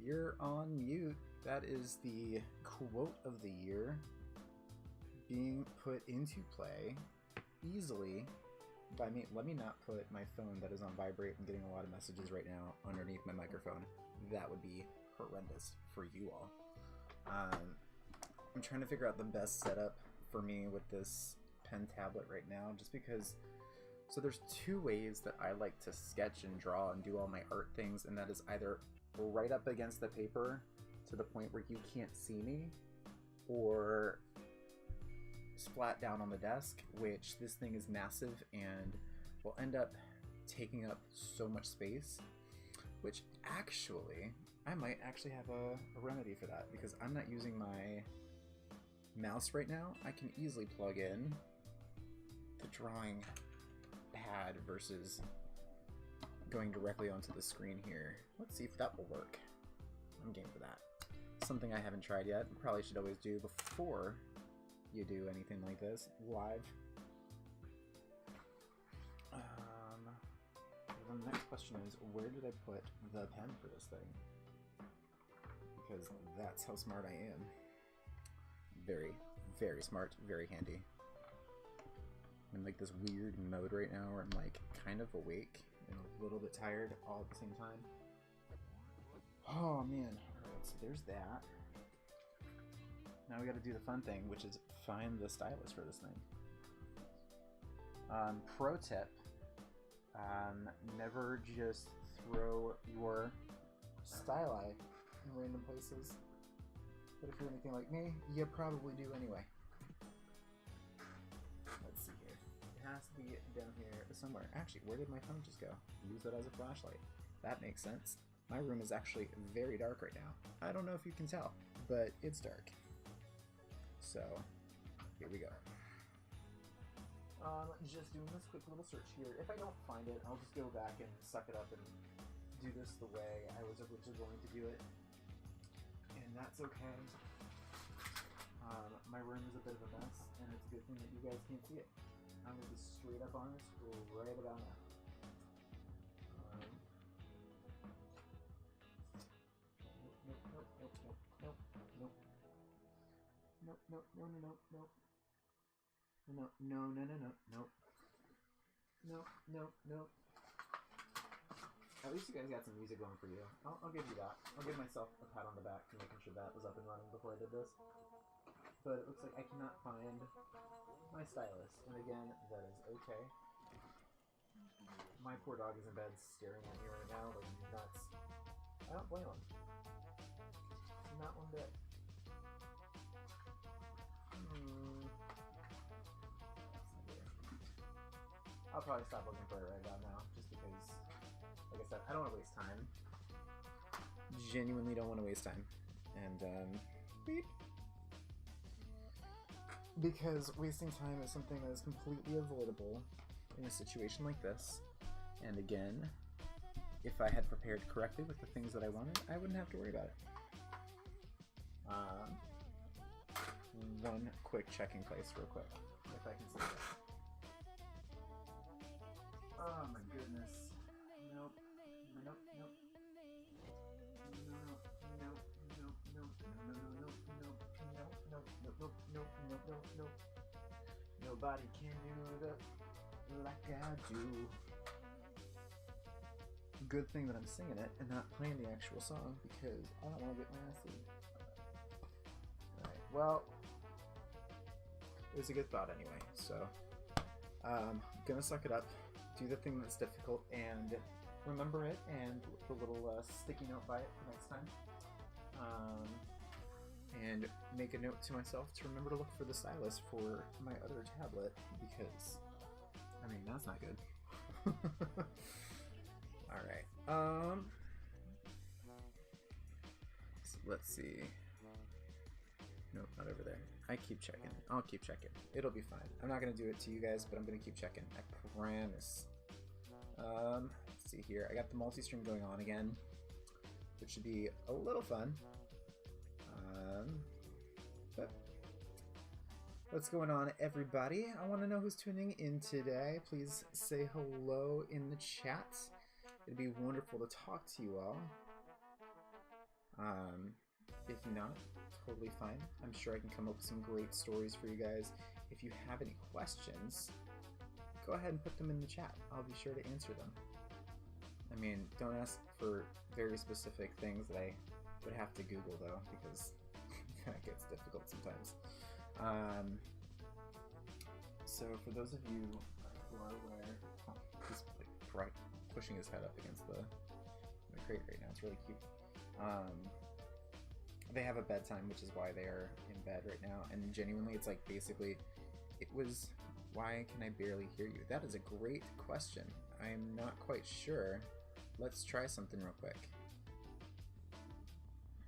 You're on mute. That is the quote of the year being put into play easily by me. Let me not put my phone that is on vibrate and getting a lot of messages right now underneath my microphone. That would be horrendous for you all. I'm trying to figure out the best setup for me with this pen tablet right now, just because. So there's two ways that I like to sketch and draw and do all my art things, and that is either right up against the paper to the point where you can't see me, or splat down on the desk, which this thing is massive and will end up taking up so much space, which actually I might actually have a remedy for that, because I'm not using my mouse right now. I can easily plug in the drawing pad versus going directly onto the screen here. Let's see if that will work. I'm game for that. Something I haven't tried yet. Probably should always do before you do anything like this live. The next question is, where did I put the pen for this thing? Because that's how smart I am. Very, very smart, very handy. I'm in like this weird mode right now where I'm like kind of awake and a little bit tired all at the same time. Oh man, alright, so there's that. Now we gotta do the fun thing, which is find the stylus for this thing. Pro tip, never just throw your styli in random places. But if you're anything like me, you probably do anyway. Let's see here. It has to be down here somewhere. Actually, where did my phone just go? Use it as a flashlight. That makes sense. My room is actually very dark right now. I don't know if you can tell, but it's dark. So, here we go. Just doing this quick little search here. If I don't find it, I'll just go back and suck it up and do this the way I was originally going to do it. And that's okay. My room is a bit of a mess, and it's a good thing that you guys can't see it. I'm going to be straight up honest right about now. Nope. At least you guys got some music going for you. I'll give you that. I'll give myself a pat on the back for making sure that was up and running before I did this. But it looks like I cannot find my stylus. And again, that is okay. My poor dog is in bed staring at me right now like nuts. I don't blame him. Not one bit. I'll probably stop looking for it right about now, just because, like I said, I don't want to waste time. Genuinely don't want to waste time. And, beep. Because wasting time is something that is completely avoidable in a situation like this. And again, if I had prepared correctly with the things that I wanted, I wouldn't have to worry about it. One quick checking place real quick, if I can see that. Oh my goodness. Nope. Nobody can do it like I do. Good thing that I'm singing it and not playing the actual song because I don't want to get my ass eaten. Alright, well, it was a good thought anyway, so I'm gonna suck it up, do the thing that's difficult, and remember it, and put a little sticky note by it for next time. And make a note to myself to remember to look for the stylus for my other tablet, because, I mean, that's not good. Alright, so let's see. Nope, not over there. I keep checking. I'll keep checking. It'll be fine. I'm not gonna do it to you guys, but I'm gonna keep checking. I promise. Let's see here. I got the multi-stream going on again, which should be a little fun. But what's going on, everybody? I want to know who's tuning in today. Please say hello in the chat. It'd be wonderful to talk to you all. If not, totally fine. I'm sure I can come up with some great stories for you guys. If you have any questions, go ahead and put them in the chat. I'll be sure to answer them. I mean, don't ask for very specific things that I would have to Google, though, because that gets difficult sometimes. So for those of you who are aware, he's like pushing his head up against the crate right now. It's really cute. They have a bedtime, which is why they are in bed right now. And genuinely, it's like basically, it was, why can I barely hear you? That is a great question. I am not quite sure. Let's try something real quick.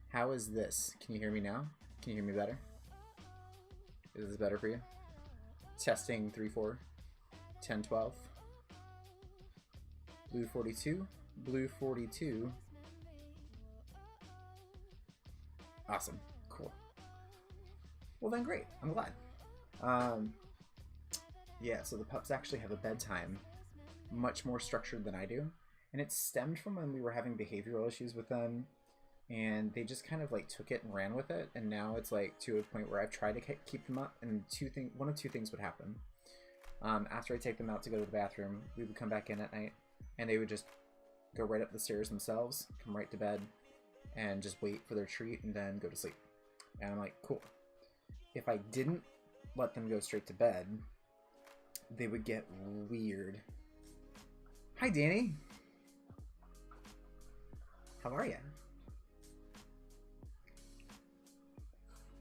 How is this? Can you hear me now? Can you hear me better? Is this better for you? Testing 3, 4, 10, 12. Blue 42, blue 42. Awesome, cool. Well then, great. I'm glad. Yeah, so the pups actually have a bedtime much more structured than I do, and it stemmed from when we were having behavioral issues with them, and they just kind of like took it and ran with it, and now it's like to a point where I've tried to keep them up, and one of two things would happen. After I take them out to go to the bathroom, we would come back in at night, and they would just go right up the stairs themselves, come right to bed, and just wait for their treat and then go to sleep. And I'm like, cool. If I didn't let them go straight to bed, they would get weird. Hi, Danny. How are ya?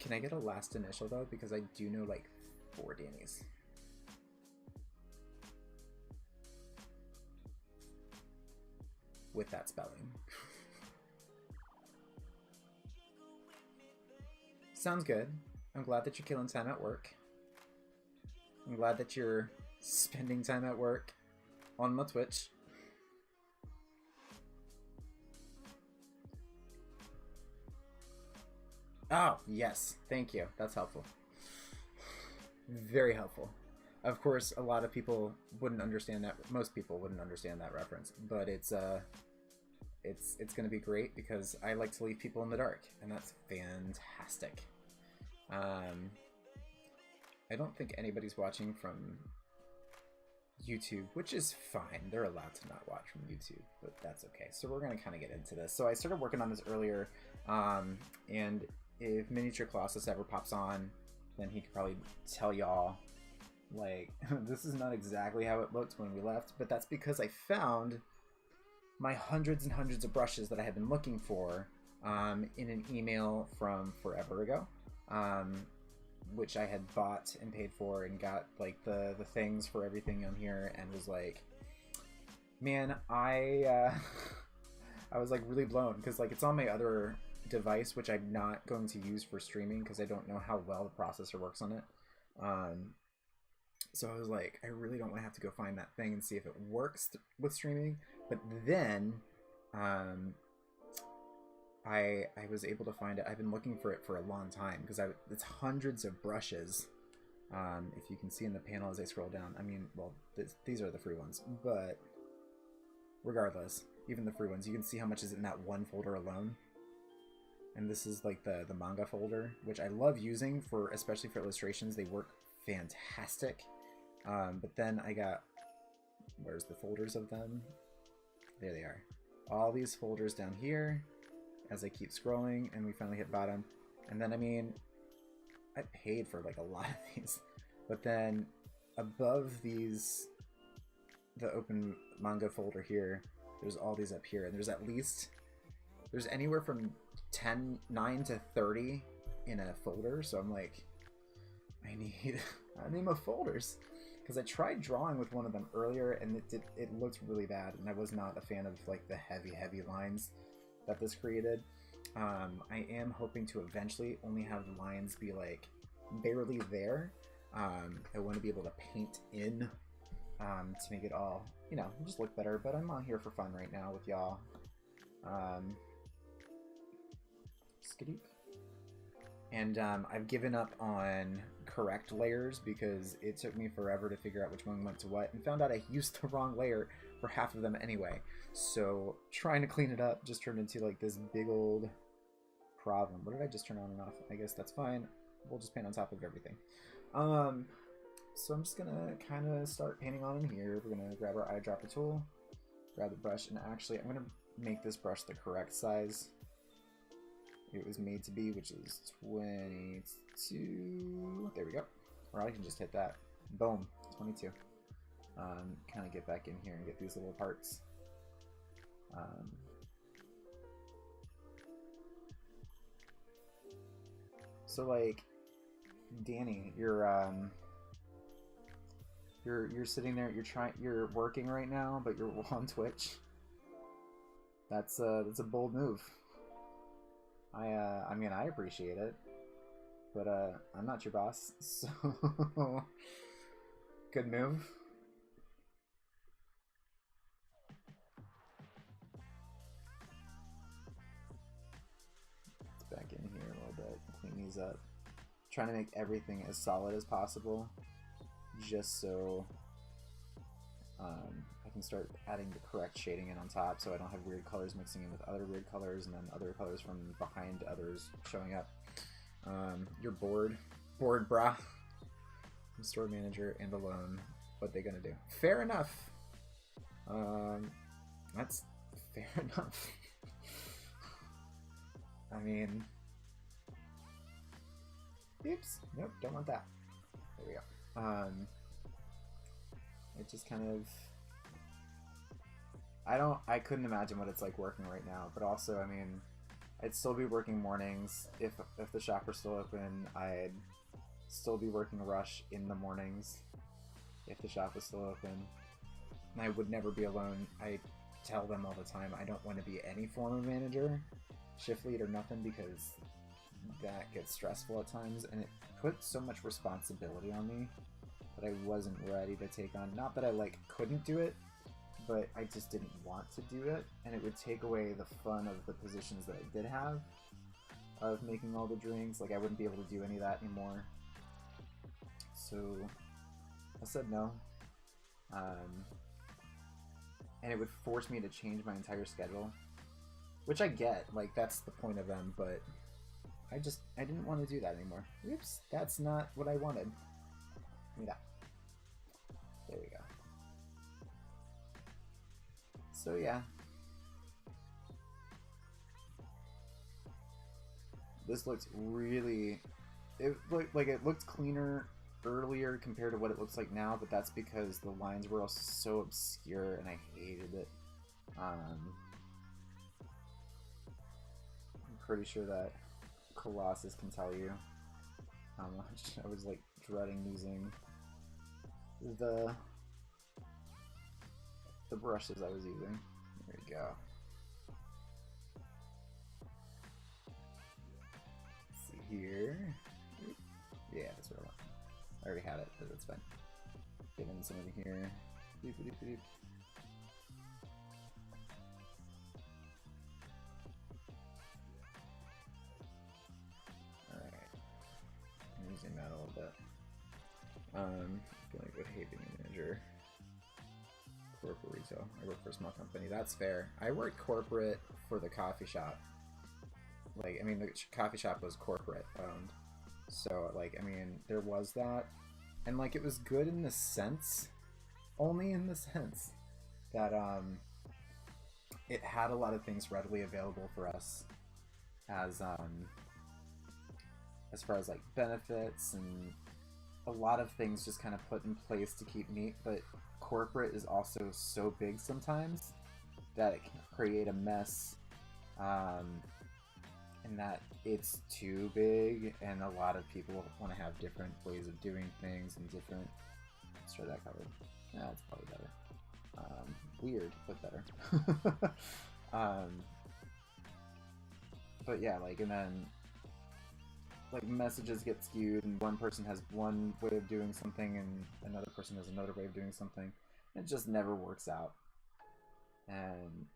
Can I get a last initial, though? Because I do know, like, 4 Dannys. With that spelling. Sounds good. I'm glad that you're killing time at work. I'm glad that you're spending time at work on my Twitch. Oh, yes. Thank you. That's helpful. Very helpful. Of course, a lot of people wouldn't understand that. Most people wouldn't understand that reference, but it's going to be great because I like to leave people in the dark, and that's fantastic. I don't think anybody's watching from YouTube, which is fine. They're allowed to not watch from YouTube, but that's okay. So we're going to kind of get into this. So I started working on this earlier, and if Miniature Colossus ever pops on, then he could probably tell y'all, like, this is not exactly how it looked when we left, but that's because I found my hundreds and hundreds of brushes that I had been looking for in an email from forever ago. Which I had bought and paid for and got like the things for everything on here, and was like, man, I was like really blown because like it's on my other device, which I'm not going to use for streaming because I don't know how well the processor works on it. So I was like, I really don't want to have to go find that thing and see if it works with streaming. But then I was able to find it. I've been looking for it for a long time because it's hundreds of brushes. If you can see in the panel as I scroll down, I mean, well, these are the free ones, but regardless, even the free ones, you can see how much is in that one folder alone. And this is like the manga folder, which I love using for, especially for illustrations. They work fantastic. But then I got, where's the folders of them? There they are. All these folders down here as I keep scrolling, and we finally hit bottom. And then, I mean, I paid for like a lot of these. But then above these, the open manga folder here, there's all these up here. And there's at least, there's anywhere from 9 to 30 in a folder. So I'm like, I need more folders. Because I tried drawing with one of them earlier, and it looked really bad, and I was not a fan of like the heavy lines that this created. I am hoping to eventually only have the lines be like barely there. I want to be able to paint in to make it all, you know, just look better. But I'm on here for fun right now with y'all. Skadoop. And I've given up on correct layers because it took me forever to figure out which one went to what, and found out I used the wrong layer for half of them anyway. So trying to clean it up just turned into like this big old problem. What did I just turn on and off? I guess that's fine. We'll just paint on top of everything. So I'm just gonna kind of start painting on in here. We're gonna grab our eyedropper tool, grab the brush, and actually I'm gonna make this brush the correct size it was made to be, which is 22. There we go. Or I can just hit that. Boom, 22. Kind of get back in here and get these little parts. So like, Danny, you're sitting there. You're working right now, but you're on Twitch. That's a bold move. I mean, I appreciate it, but I'm not your boss, so good move. Let's back in here a little bit, clean these up. Trying to make everything as solid as possible, just so I can start adding the correct shading in on top, so I don't have weird colors mixing in with other weird colors, and then other colors from behind others showing up. You're bored, brah. I'm store manager and alone. What they gonna do? Fair enough. That's fair enough. I mean, oops, nope, don't want that. There we go. It just kind of, I couldn't imagine what it's like working right now, but also, I mean, I'd still be working mornings. If the shop were still open, I'd still be working rush in the mornings if the shop was still open. And I would never be alone. I tell them all the time I don't want to be any form of manager, shift lead or nothing, because that gets stressful at times, and it put so much responsibility on me that I wasn't ready to take on. Not that I like couldn't do it, but I just didn't want to do it, and it would take away the fun of the positions that I did have of making all the drinks. Like, I wouldn't be able to do any of that anymore. So I said no. And it would force me to change my entire schedule, which I get, like, that's the point of them, but I didn't want to do that anymore. Oops, that's not what I wanted. Give me that. There we go. So yeah, this looks really, it looked cleaner earlier compared to what it looks like now, but that's because the lines were all so obscure and I hated it. I'm pretty sure that Colossus can tell you how much I was like dreading using the brushes I was using. There we go. Let's see here. Yeah, that's what I want. I already had it, but that's fine. Get in some of here. Doop, doop, doop. Alright. I'm using that a little bit. Feeling good hating manager. Corporate retail. I work for a small company. That's fair. I worked corporate for the coffee shop. Like, I mean, the coffee shop was corporate owned. So, like, I mean, there was that. And like, it was good in the sense, only in the sense that it had a lot of things readily available for us as far as like benefits, and a lot of things just kind of put in place to keep neat. But corporate is also so big sometimes that it can create a mess, and that it's too big, and a lot of people want to have different ways of doing things and different. Let's try that color. Yeah, it's probably better. Weird, but better. But yeah, like, and then like messages get skewed, and one person has one way of doing something and another person has another way of doing something. It just never works out. And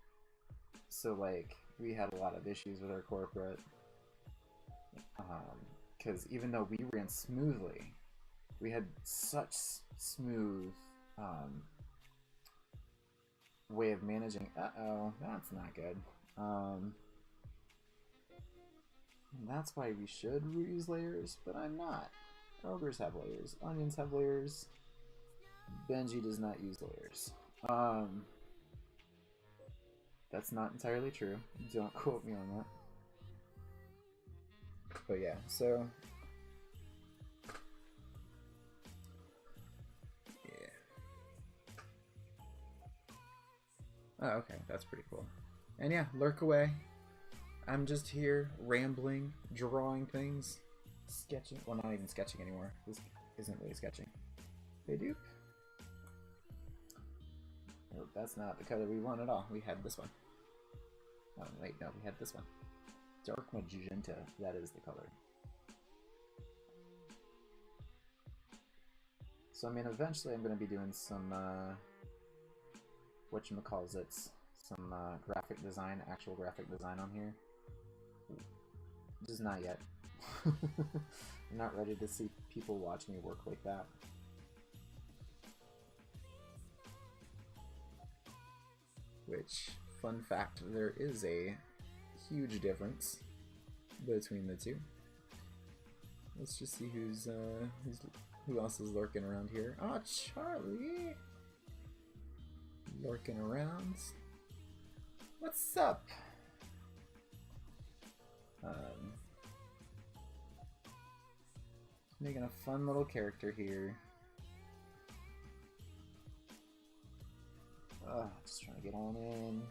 so like, we had a lot of issues with our corporate, because even though we ran smoothly, we had such smooth way of managing. Uh-oh, that's not good. That's why we should reuse layers, but I'm not. Ogres have layers. Onions have layers. Benji does not use layers. That's not entirely true. Don't quote me on that. But yeah, so... yeah. Oh, okay, that's pretty cool. And yeah, lurk away. I'm just here, rambling, drawing things, sketching. Well, not even sketching anymore. This isn't really sketching. Hey, dude. Oh, that's not the color we want at all. We had this one. Oh, wait, no, we had this one. Dark magenta, that is the color. So, I mean, eventually I'm going to be doing some, whatchamacallits, some graphic design, actual graphic design on here. Just not yet. I'm not ready to see people watch me work like that. Which, fun fact, there is a huge difference between the two. Let's just see who else is lurking around here. Oh, Charlie! Lurking around. What's up? Making a fun little character here. Just trying to get on in.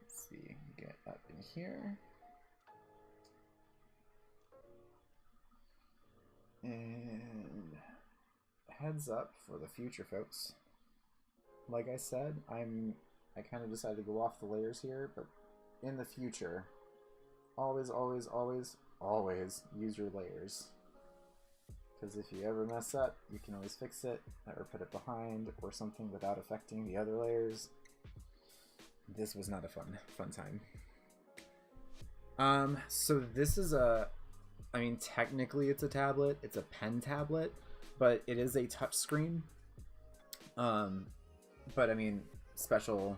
Let's see, get up in here. And heads up for the future, folks. Like I said, I kind of decided to go off the layers here, but in the future, always, always, always, always use your layers. Because if you ever mess up, you can always fix it, or put it behind, or something without affecting the other layers. This was not a fun time. So this is I mean, technically it's a tablet, it's a pen tablet, but it is a touch screen. But I mean, special,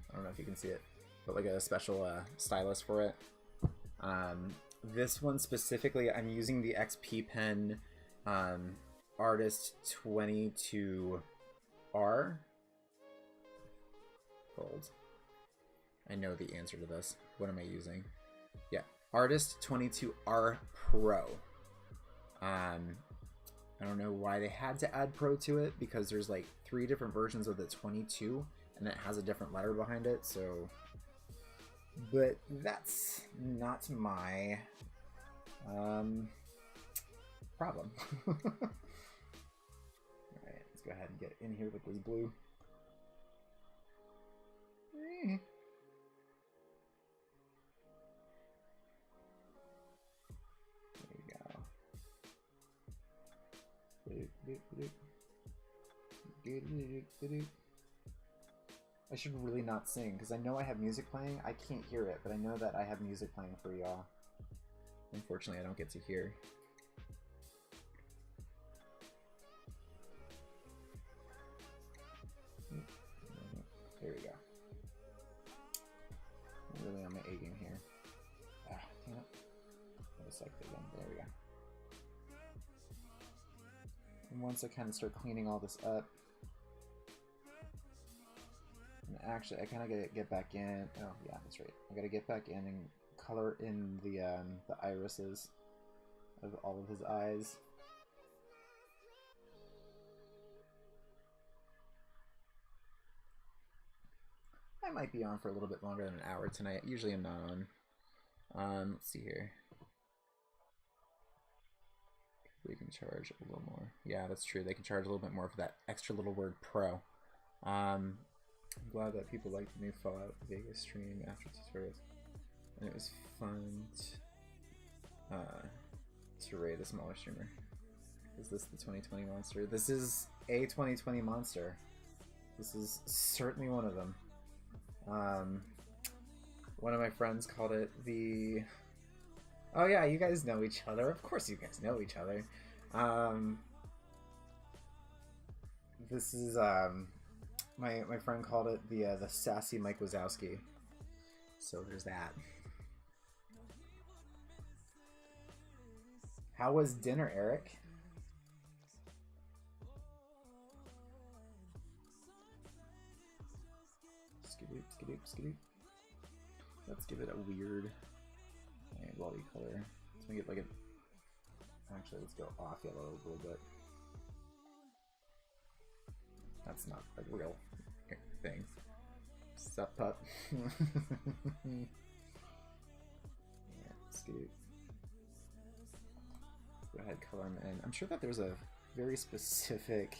I don't know if you can see it, but like a special stylus for it. This one specifically, I'm using the XP Pen Artist 22R. Hold. I know the answer to this. What am I using? Yeah, Artist 22R Pro. I don't know why they had to add Pro to it, because there's like 3 different versions of the 22, and it has a different letter behind it, so... But that's not my problem. Alright, let's go ahead and get in here with this blue. I should really not sing, because I know I have music playing. I can't hear it, but I know that I have music playing for y'all. Unfortunately, I don't get to hear. There we go. select it again. There we go. And once I kind of start cleaning all this up, and actually I kind of gotta get back in. Oh yeah, that's right. I gotta get back in and color in the irises of all of his eyes. I might be on for a little bit longer than an hour tonight. Usually I'm not on. Let's see here. We can charge a little more. Yeah, that's true. They can charge a little bit more for that extra little word pro. I'm glad that people liked the new Fallout Vegas stream after tutorials. And it was fun to raid a smaller streamer. Is this the 2020 monster? This is a 2020 monster. This is certainly one of them. One of my friends called it the... Oh yeah, you guys know each other. Of course you guys know each other. This is, my friend called it the sassy Mike Wazowski. So there's that. How was dinner, Eric? Skidoop, skidoop, skidoop. Let's give it a weird wally color. Let's make it like a... Actually, let's go off yellow a little bit. That's not a real thing. Sup, pup. Yeah, skidoop. Go ahead, color them in. I'm sure that there's a very specific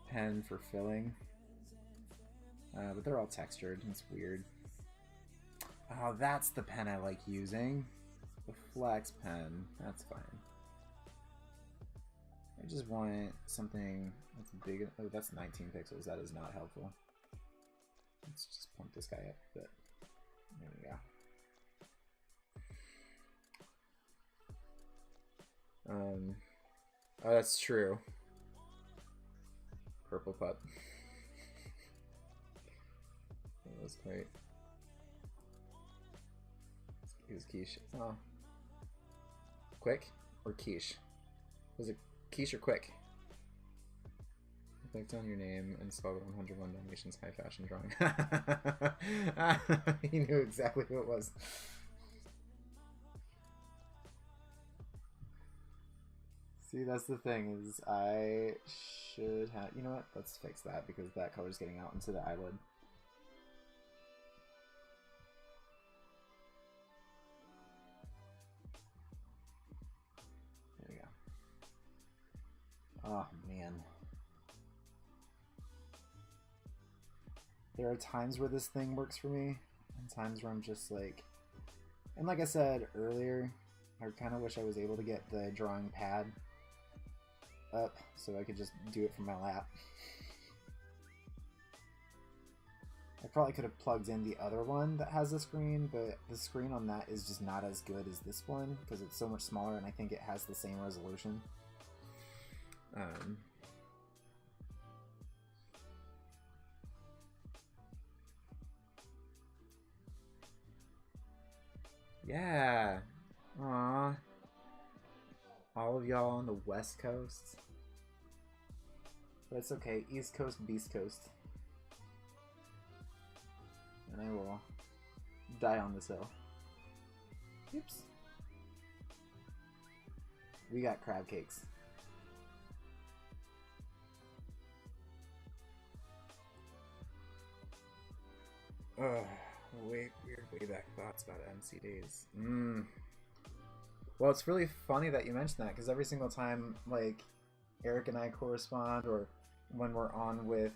pen for filling, but they're all textured. It's weird. Oh, that's the pen I like using. The Flex pen. That's fine. I just want something that's big. Oh, that's 19 pixels. That is not helpful. Let's just pump this guy up a bit. There we go. Oh, that's true. Purple pup. That was great. Use quiche. Oh. Quick or quiche? Was it quiche or quick? Clicked on your name and saw the 101 Dalmatians high fashion drawing. He knew exactly who it was. See, that's the thing, is I should have... You know what? Let's fix that, because that color's getting out into the eyelid. There we go. Oh, man. There are times where this thing works for me, and times where I'm just like... And like I said earlier, I kind of wish I was able to get the drawing pad up so I could just do it from my lap. I probably could have plugged in the other one that has a screen, but the screen on that is just not as good as this one because it's so much smaller, and I think it has the same resolution. Yeah. Aww. All of y'all on the West Coast. But it's okay. East Coast, Beast Coast. And I will die on this hill. Oops. We got crab cakes. Ugh. Way back thoughts about MCDs. Well, it's really funny that you mentioned that, because every single time, like, Eric and I correspond, or when we're on with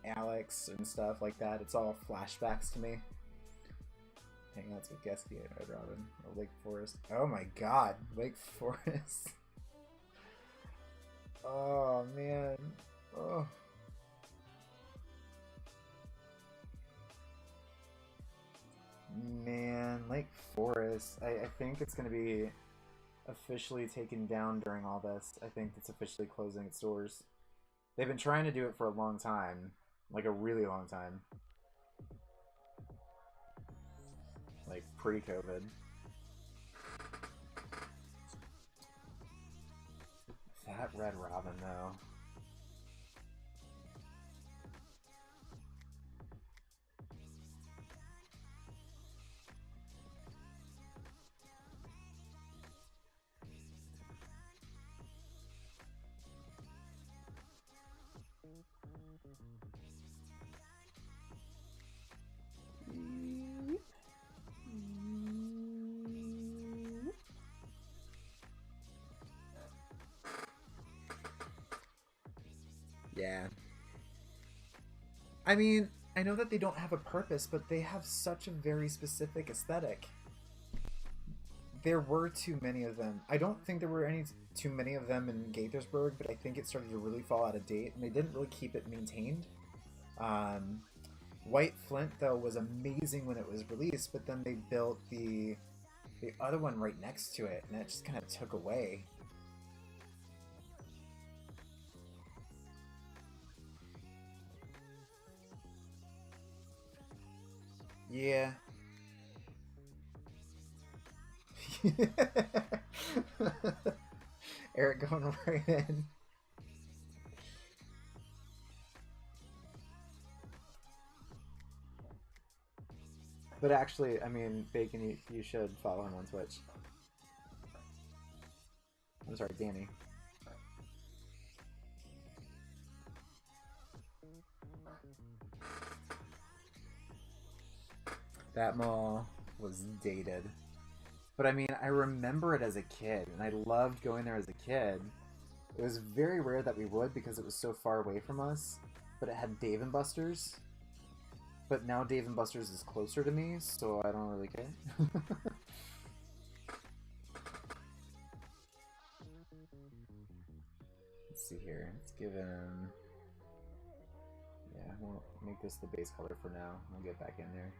Alex and stuff like that, it's all flashbacks to me. Hangouts with Gesky at Red Robin, or Wake Forest. Oh my god, Wake Forest. Oh, man. Oh. Man, Lake Forest. I think it's going to be officially taken down during all this. I think it's officially closing its doors. They've been trying to do it for a long time. Like a really long time. Like pre-COVID. Yeah. I mean, I know that they don't have a purpose, but they have such a very specific aesthetic. There were too many of them. I don't think there were any too many of them in Gaithersburg, but I think it started to really fall out of date, and they didn't really keep it maintained. Um, White Flint though was amazing when it was released, but then they built the other one right next to it, and it just kind of took away. Yeah. Eric going right in. But actually, I mean, Bacon, you should follow him on Twitch. I'm sorry, Danny. That mall was dated. But I mean, I remember it as a kid, and I loved going there as a kid. It was very rare that we would because it was so far away from us, but it had Dave & Buster's. But now Dave & Buster's is closer to me, so I don't really care. Let's see here. Let's give him... Yeah, we'll make this the base color for now. We'll get back in there.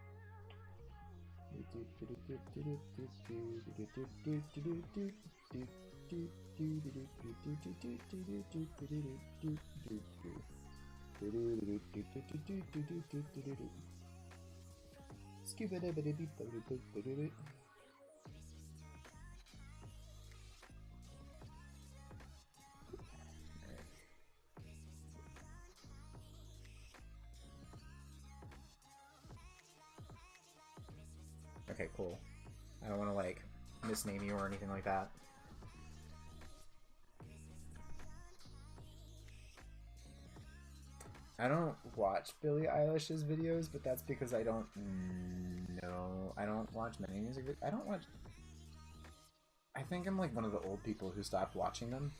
Okay, cool. I don't want to, like, misname you or anything like that. I don't watch Billie Eilish's videos, but that's because I don't know. I don't watch many music videos. I don't watch... I think I'm like one of the old people who stopped watching them.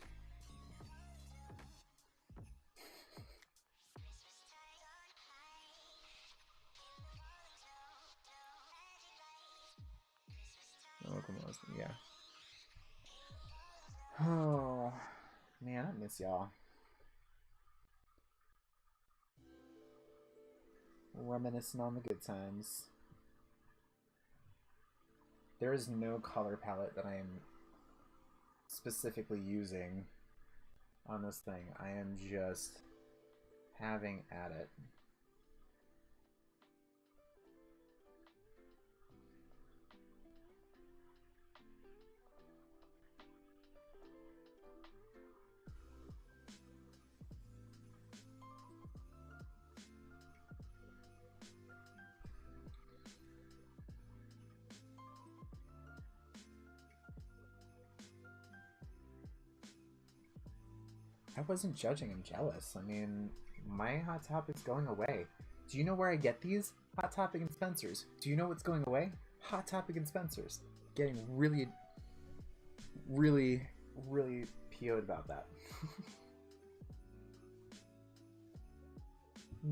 Yeah. Oh, man, I miss y'all. Reminiscing on the good times. There is no color palette that I am specifically using on this thing. I am just having at it. I wasn't judging, I'm jealous. I mean, my Hot Topic's going away. Do you know where I get these? Hot Topic and Spencer's. Do you know what's going away? Hot Topic and Spencer's. Getting really, really, really PO'd about that.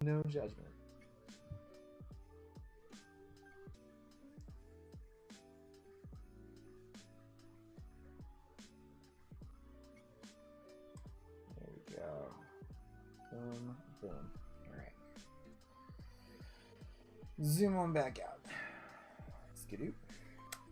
No judgment. Boom, boom. Alright. Zoom on back out. Skidoo.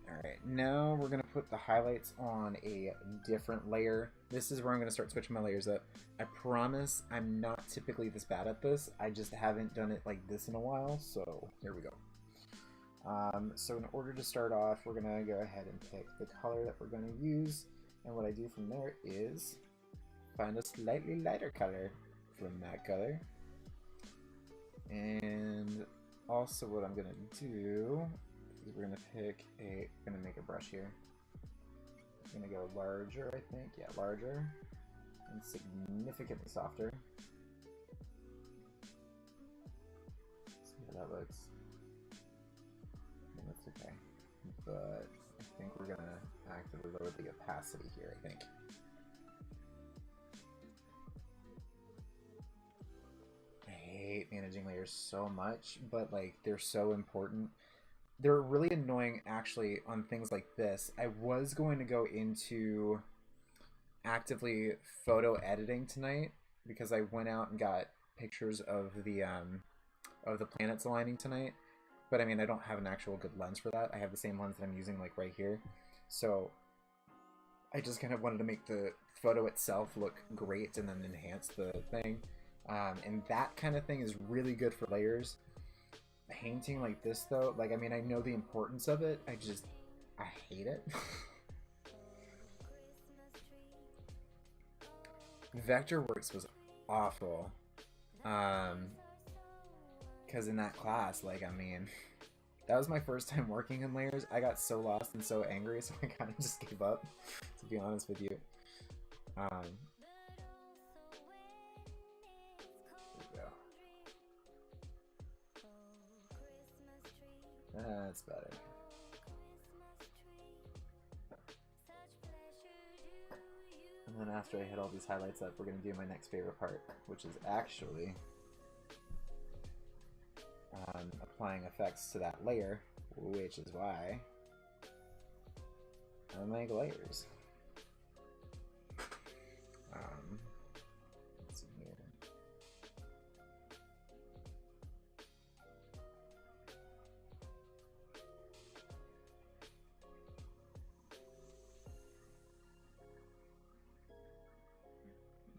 Alright, now we're going to put the highlights on a different layer. This is where I'm going to start switching my layers up. I promise I'm not typically this bad at this. I just haven't done it like this in a while, so here we go. So in order to start off, we're going to go ahead and pick the color that we're going to use. And what I do from there is find a slightly lighter color from that color. And also what I'm gonna do is we're gonna pick a, I'm gonna make a brush here. I'm gonna go larger, I think. Yeah, larger and significantly softer. that looks. That's okay. But I think we're gonna actively lower the opacity here, I think. I hate managing layers so much, but like they're so important. They're really annoying actually on things like this. I was going to go into actively photo editing tonight because I went out and got pictures of the planets aligning tonight. But I mean, I don't have an actual good lens for that. I have the same lens that I'm using like right here. So I just kind of wanted to make the photo itself look great and then enhance the thing. And that kind of thing is really good for layers. Painting like this though, like, I mean, I know the importance of it. I hate it. Vectorworks was awful. Because in that class, like, I mean, that was my first time working in layers. I got so lost and so angry, so I kind of just gave up, to be honest with you. There we go. That's better. And then after I hit all these highlights up, we're going to do my next favorite part, which is actually applying effects to that layer, which is why I make layers. Let's see here.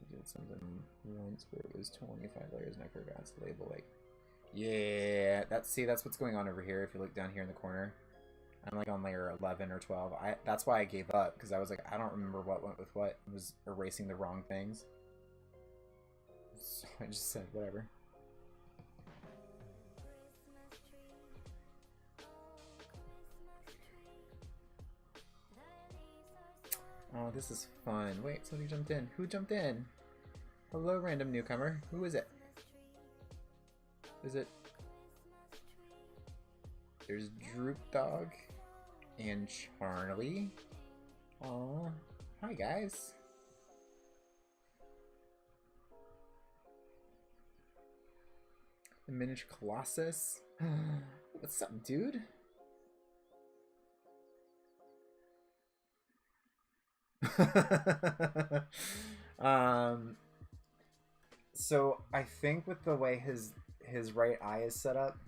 I did something once where it was 25 layers and I forgot to label, like, yeah, that's what's going on over here. If you look down here in the corner, I'm like on layer 11 or 12. That's why I gave up, because I was like, I don't remember what went with what. I was erasing the wrong things, so I just said whatever. Oh, this is fun. Wait, somebody jumped in. Who jumped in? Hello, random newcomer. Who is it? Is it? There's Droop Dog and Charlie. Aw, hi guys. The miniature Colossus. What's up, dude? So I think with the way his right eye is set up,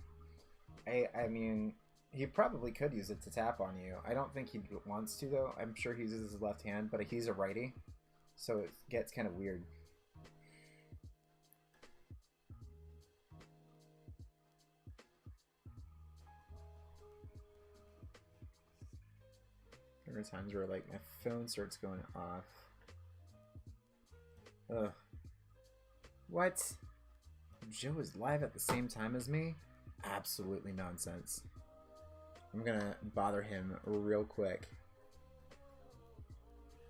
I mean, he probably could use it to tap on you. I don't think he wants to, though. I'm sure he uses his left hand, but he's a righty, so it gets kind of weird. There are times where, like, my phone starts going off. Ugh. What? Joe is live at the same time as me? Absolutely nonsense. I'm gonna bother him real quick.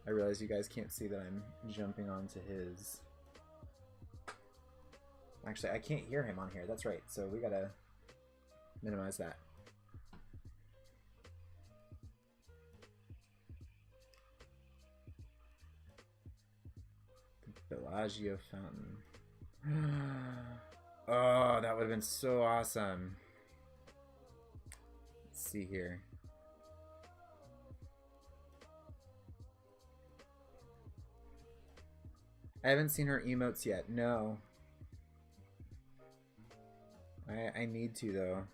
I realize you guys can't see that I'm jumping onto his... Actually, I can't hear him on here. That's right. So we gotta minimize that. The Bellagio fountain. Oh, that would have been so awesome. Let's see here. I haven't seen her emotes yet. No. I need to, though.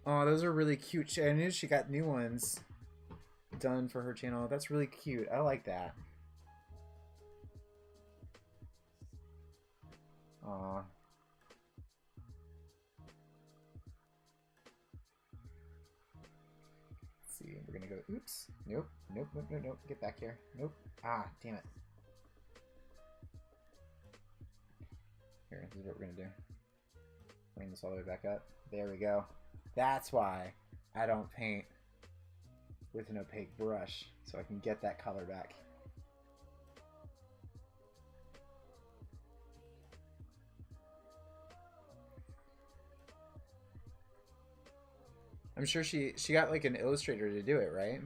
Oh, those are really cute. I knew she got new ones done for her channel. That's really cute. I like that. Aw. Let's see, we're gonna go. Oops. Nope. Nope. Nope. Nope. Nope. Get back here. Nope. Ah, damn it. Here, this is what we're gonna do. Bring this all the way back up. There we go. That's why I don't paint with an opaque brush so I can get that color back. I'm sure she got like an illustrator to do it, right?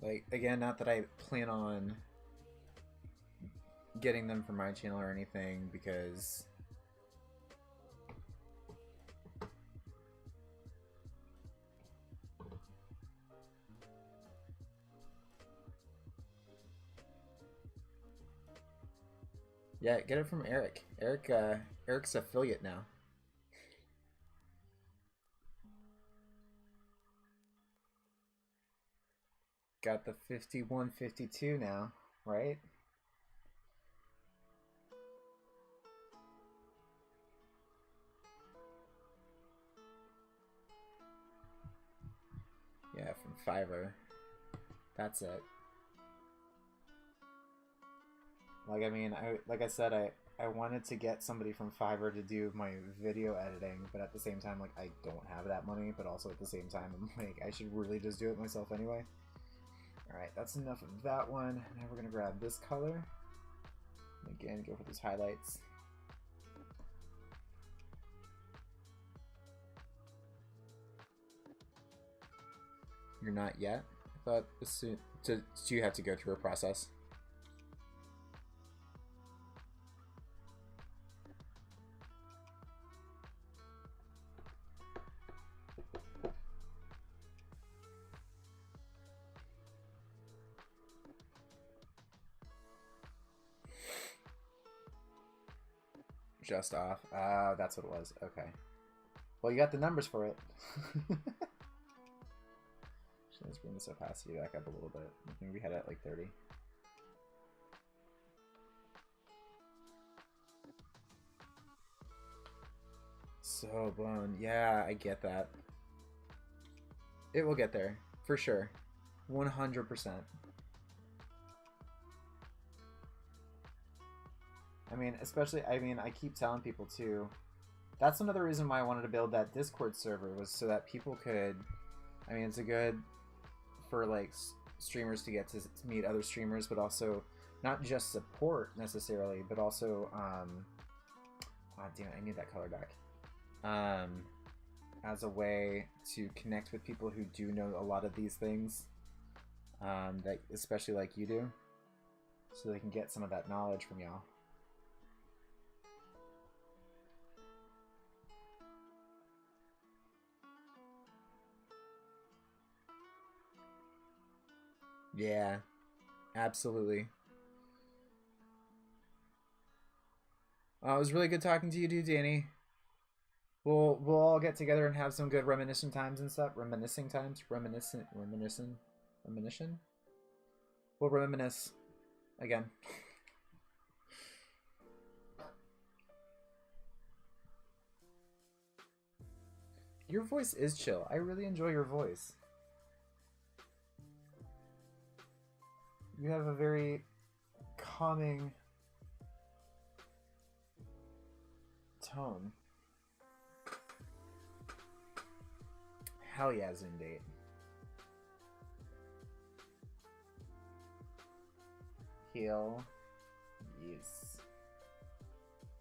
Like, again, not that I plan on getting them for my channel or anything, because yeah, get it from Eric. Eric's affiliate now. Got the 5152 now, right? Yeah, from Fiverr. That's it. Like, I mean, like I said, I wanted to get somebody from Fiverr to do my video editing, but at the same time, like, I don't have that money, but also at the same time, I'm like, I should really just do it myself anyway. Alright, that's enough of that one. Now we're going to grab this color. And again, go for those highlights. You're not yet? I thought as soon do you have to go through a process? Just off. That's what it was. Okay. Well, you got the numbers for it. Let's bring this opacity back up a little bit. I think we had it at like 30. So blown. Yeah, I get that. It will get there. For sure. 100%. I mean, especially, I mean, I keep telling people too. That's another reason why I wanted to build that Discord server, was so that people could, I mean, it's a good for like streamers to get to meet other streamers, but also not just support necessarily, but also, oh, damn it, I need that color back. As a way to connect with people who do know a lot of these things, that especially like you do, so they can get some of that knowledge from y'all. Yeah, absolutely. It was really good talking to you, dude, Danny. We'll all get together and have some good reminiscent times and stuff. Reminiscing times, reminiscent. We'll reminisce again. Your voice is chill. I really enjoy your voice. You have a very calming tone. Hell yeah, Zoom date. Heal. Yes.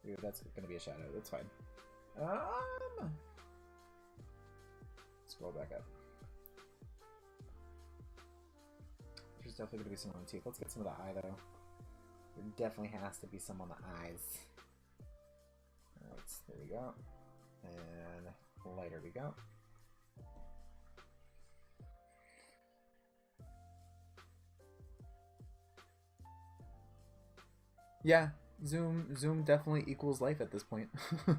Ooh, that's gonna be a shadow. That's fine. Scroll back up. There's definitely gonna be some on the teeth. Let's get some of the eye though. There definitely has to be some on the eyes. Alright, there we go. And lighter we go. Yeah, Zoom definitely equals life at this point. That's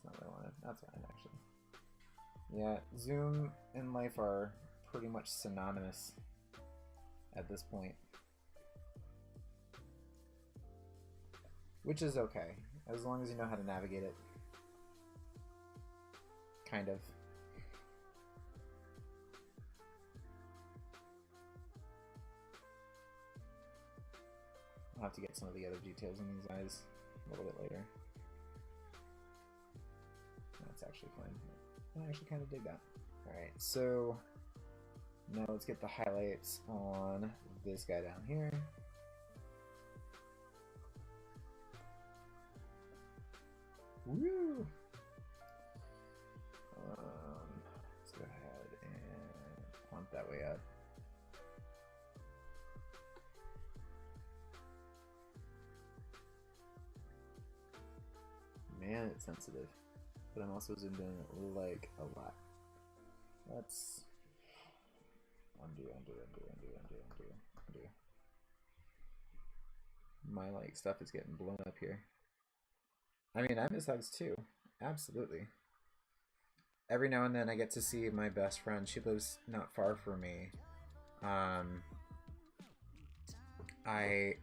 not what I wanted. That's fine, actually. Yeah, Zoom and life are pretty much synonymous at this point. Which is okay, as long as you know how to navigate it. Kind of. I'll have to get some of the other details in these eyes a little bit later. That's actually fine. I actually kind of dig that. Alright, so now let's get the highlights on this guy down here. Woo! Let's go ahead and pump that way up. Man, it's sensitive, but I'm also zoomed in like a lot. Let's undo. My like stuff is getting blown up here. I mean, I miss hugs too. Absolutely. Every now and then I get to see my best friend. She lives not far from me. I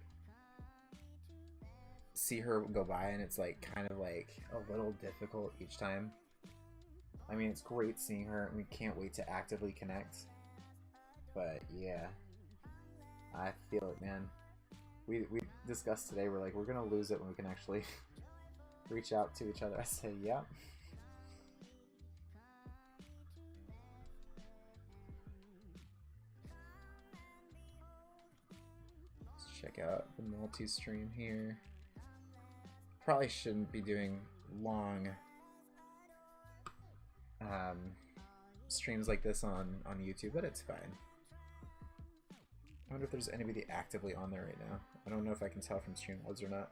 see her go by and it's like kind of like a little difficult each time. I mean, it's great seeing her and we can't wait to actively connect. But yeah, I feel it, man. We discussed today, we're like, we're gonna lose it when we can actually reach out to each other. I say, yep. Let's check out the multi-stream here. Probably shouldn't be doing long streams like this on YouTube, but it's fine. I wonder if there's anybody actively on there right now. I don't know if I can tell from Streamlabs or not.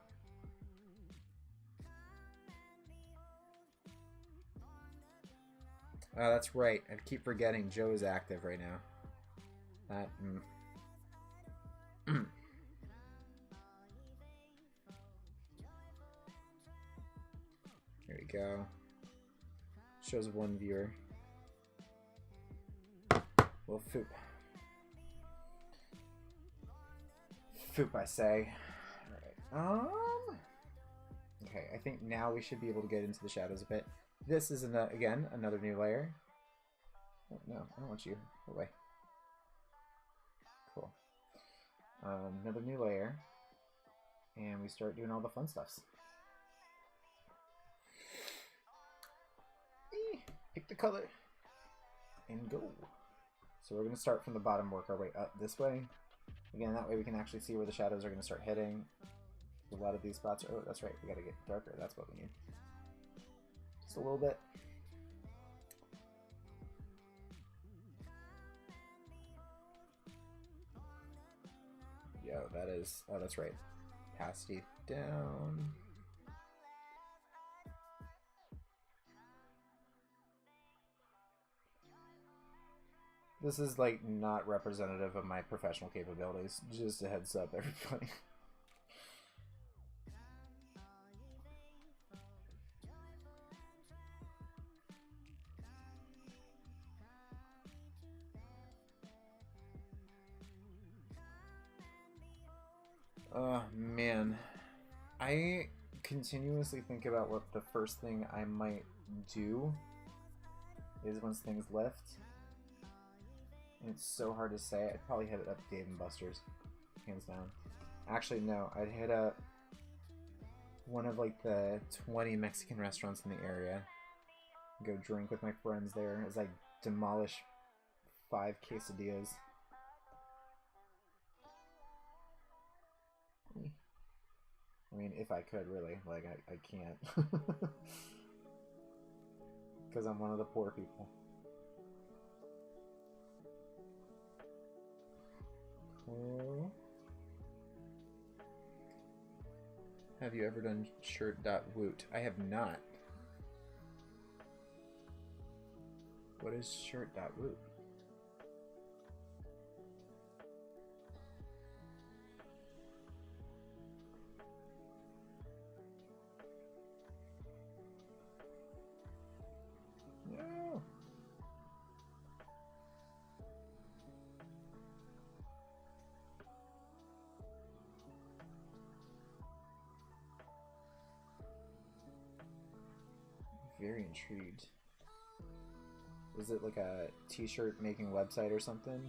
Oh, that's right. I keep forgetting Joe is active right now. That. There we go. Shows one viewer. Well, foop. Foop, I say. Alright. Okay, I think now we should be able to get into the shadows a bit. This is, again, another new layer. Oh, no, I don't want you. Go away. Cool. Another new layer. And we start doing all the fun stuffs. Pick the color. And go. So we're going to start from the bottom, work our way up this way. Again, that way we can actually see where the shadows are going to start hitting. A lot of these spots are... Oh, that's right. We got to get darker. That's what we need. Just a little bit. Yo, that is... Oh, that's right. Opacity down. This is like not representative of my professional capabilities. Just a heads up, everybody. Oh man, I continuously think about what the first thing I might do is once things lift. And it's so hard to say. I'd probably hit it up Dave & Buster's, hands down. Actually, no, I'd hit up one of like the 20 Mexican restaurants in the area. Go drink with my friends there as I demolish 5 quesadillas. I mean, if I could, really. Like, I can't. Because I'm one of the poor people. Cool. Have you ever done shirt.woot? I have not. What is shirt.woot? No. Very intrigued. Is it like a t-shirt making website or something?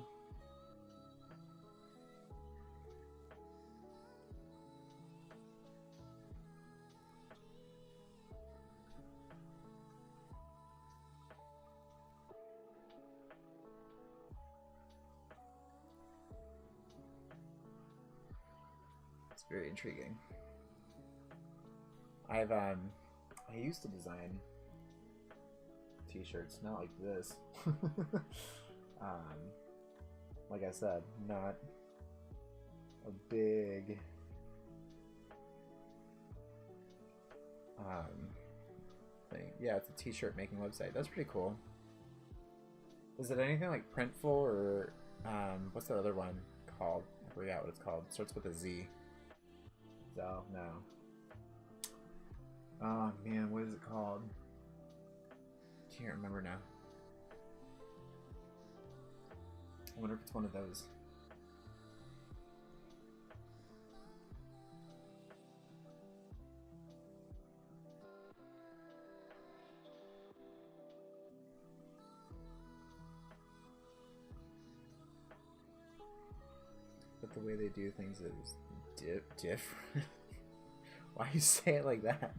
very intriguing. I used to design t-shirts, not like this. Like I said, not a big thing. Yeah, it's a t-shirt making website. That's pretty cool. Is it anything like Printful or what's that other one called? I forgot what it's called. It starts with a Z. So no. Oh man, what is it called? Can't remember now. I wonder if it's one of those. But the way they do things is different. Why you say it like that?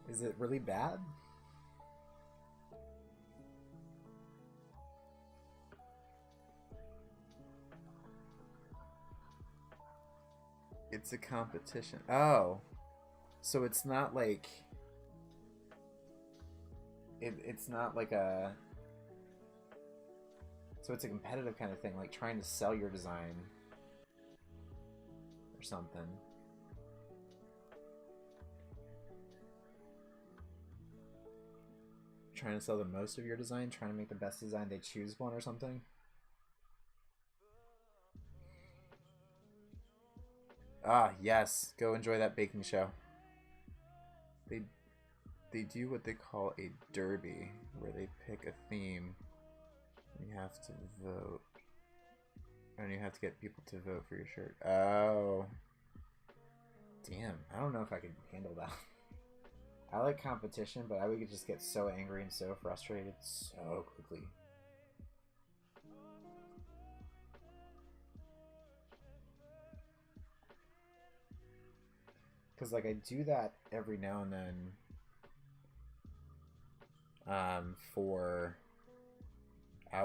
Is it really bad? It's a competition. Oh. So it's not like... It's not like a... So it's a competitive kind of thing, like trying to sell your design. Or something. Trying to sell the most of your design, trying to make the best design, they choose one or something. Ah, yes. Go enjoy that baking show. They do what they call a derby, where they pick a theme. And you have to vote. And you have to get people to vote for your shirt. Oh. Damn, I don't know if I could handle that. I like competition, but I would just get so angry and so frustrated so quickly. Because, like, I do that every now and then for...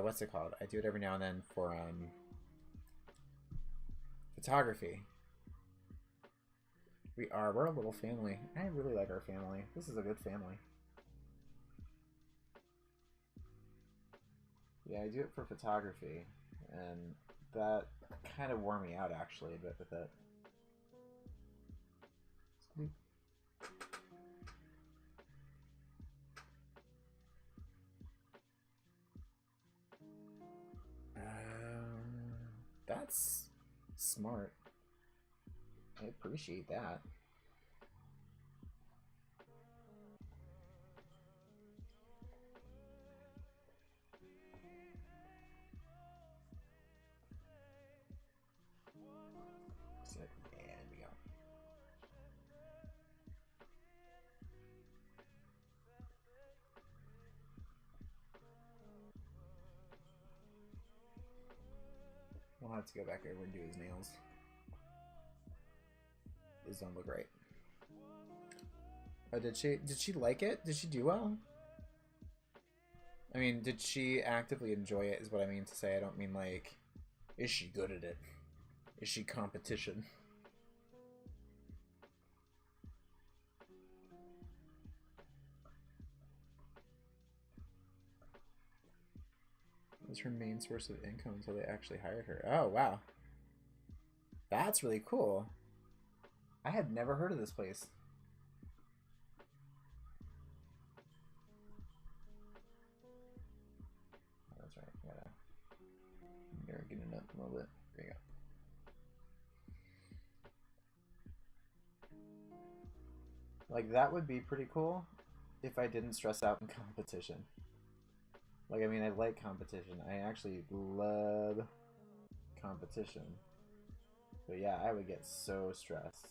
what's it called? I do it every now and then for photography. We're a little family. I really like our family. This is a good family. Yeah, I do it for photography, and that kind of wore me out actually a bit with it. That's smart. I appreciate that. There we go. We'll have to go back over and do his nails. Those don't look right. Oh, did she like it? Did she do well? I mean, did she actively enjoy it is what I mean to say. I don't mean like, is she good at it? Is she competition? It was her main source of income until they actually hired her. Oh, wow. That's really cool. I had never heard of this place. Oh, that's right. Gotta get it up a little bit. There you go. Like, that would be pretty cool if I didn't stress out in competition. Like, I mean, I like competition. I actually love competition. But yeah, I would get so stressed.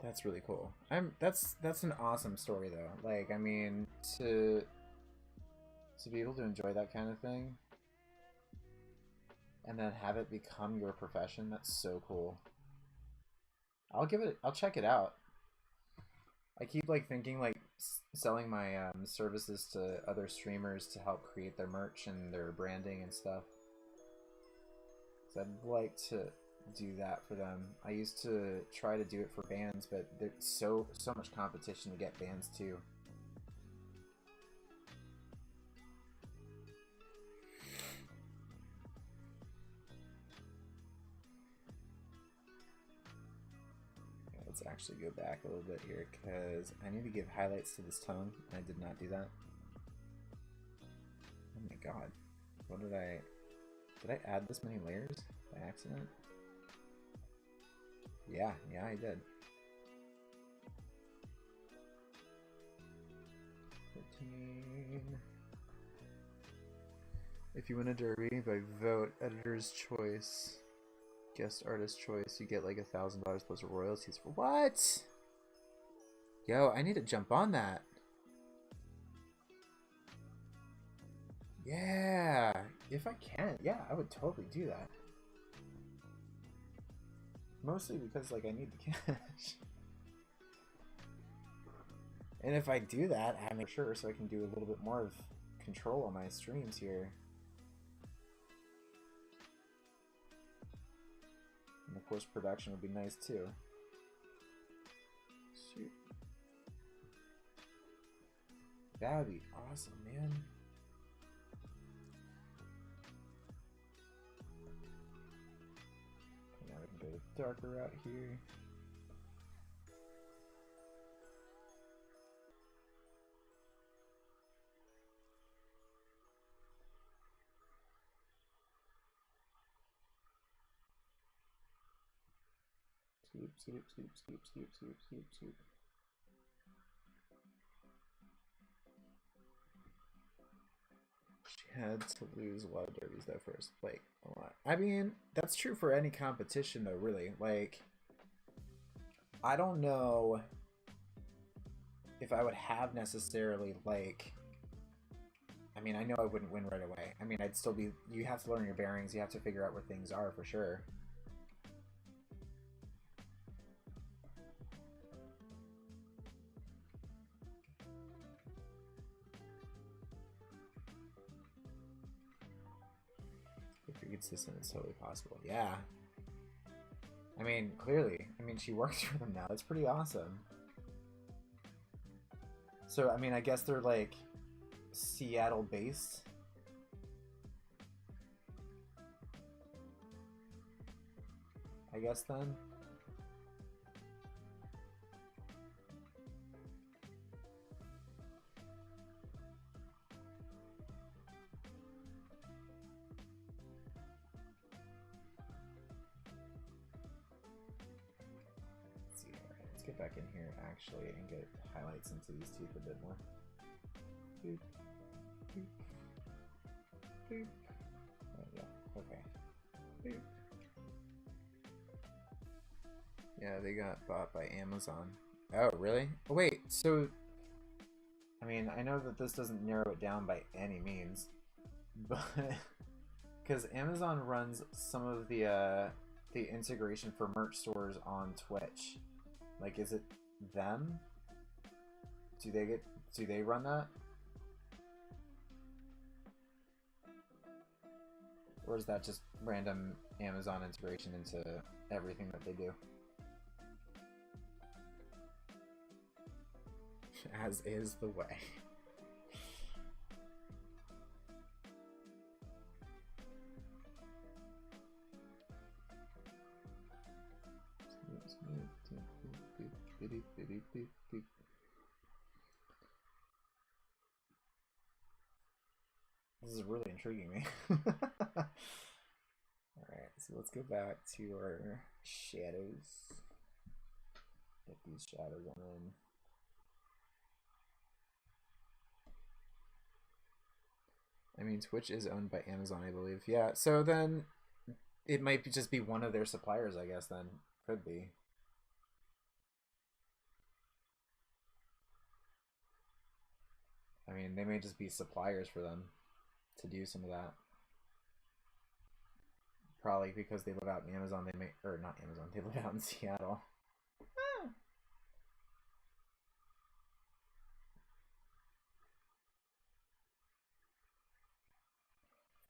That's really cool. That's an awesome story though. Like, I mean, to To be able to enjoy that kind of thing and then have it become your profession, that's so cool. I'll check it out. I keep like thinking like selling my services to other streamers to help create their merch and their branding and stuff. So I'd like to do that for them. I used to try to do it for bands, but there's so much competition to get bands too. Let's actually go back a little bit here because I need to give highlights to this tongue. I did not do that. Oh my god. What did I add this many layers by accident? Yeah, I did. 13. If you win a derby by vote, editor's choice, guest artist choice, you get like $1,000 plus royalties for what? Yo, I need to jump on that. Yeah, if I can, yeah, I would totally do that. Mostly because like I need the cash. And if I do that, I make sure so I can do a little bit more of control on my streams here. And of course production would be nice too. Shoot. That would be awesome, man. Now we can go the darker route here. Scoop. She had to lose a lot of derbies though first. Like, a lot. I mean, that's true for any competition though, really. Like, I don't know if I would have necessarily, like... I mean, I know I wouldn't win right away. I mean, I'd still be... You have to learn your bearings. You have to figure out where things are for sure. If you're consistent, it's totally possible. Yeah. I mean, clearly. I mean, she works for them now. That's pretty awesome. So, I mean, I guess they're, like, Seattle-based. I guess, then. Get back in here actually and get highlights into these teeth a bit more. Boop, boop, boop. Oh, yeah, okay. Boop. Yeah, they got bought by Amazon. Oh, really? Oh, wait, so... I mean, I know that this doesn't narrow it down by any means, but... Because Amazon runs some of the integration for merch stores on Twitch. Like, is it them? Do they run that? Or is that just random Amazon integration into everything that they do? As is the way. This is really intriguing me. Alright, so let's go back to our shadows. Get these shadows on. I mean, Twitch is owned by Amazon, I believe. Yeah, so then it might just be one of their suppliers, I guess, then. Could be. I mean, they may just be suppliers for them to do some of that. Probably because they live out in Amazon, they may, or not Amazon, they live out in Seattle.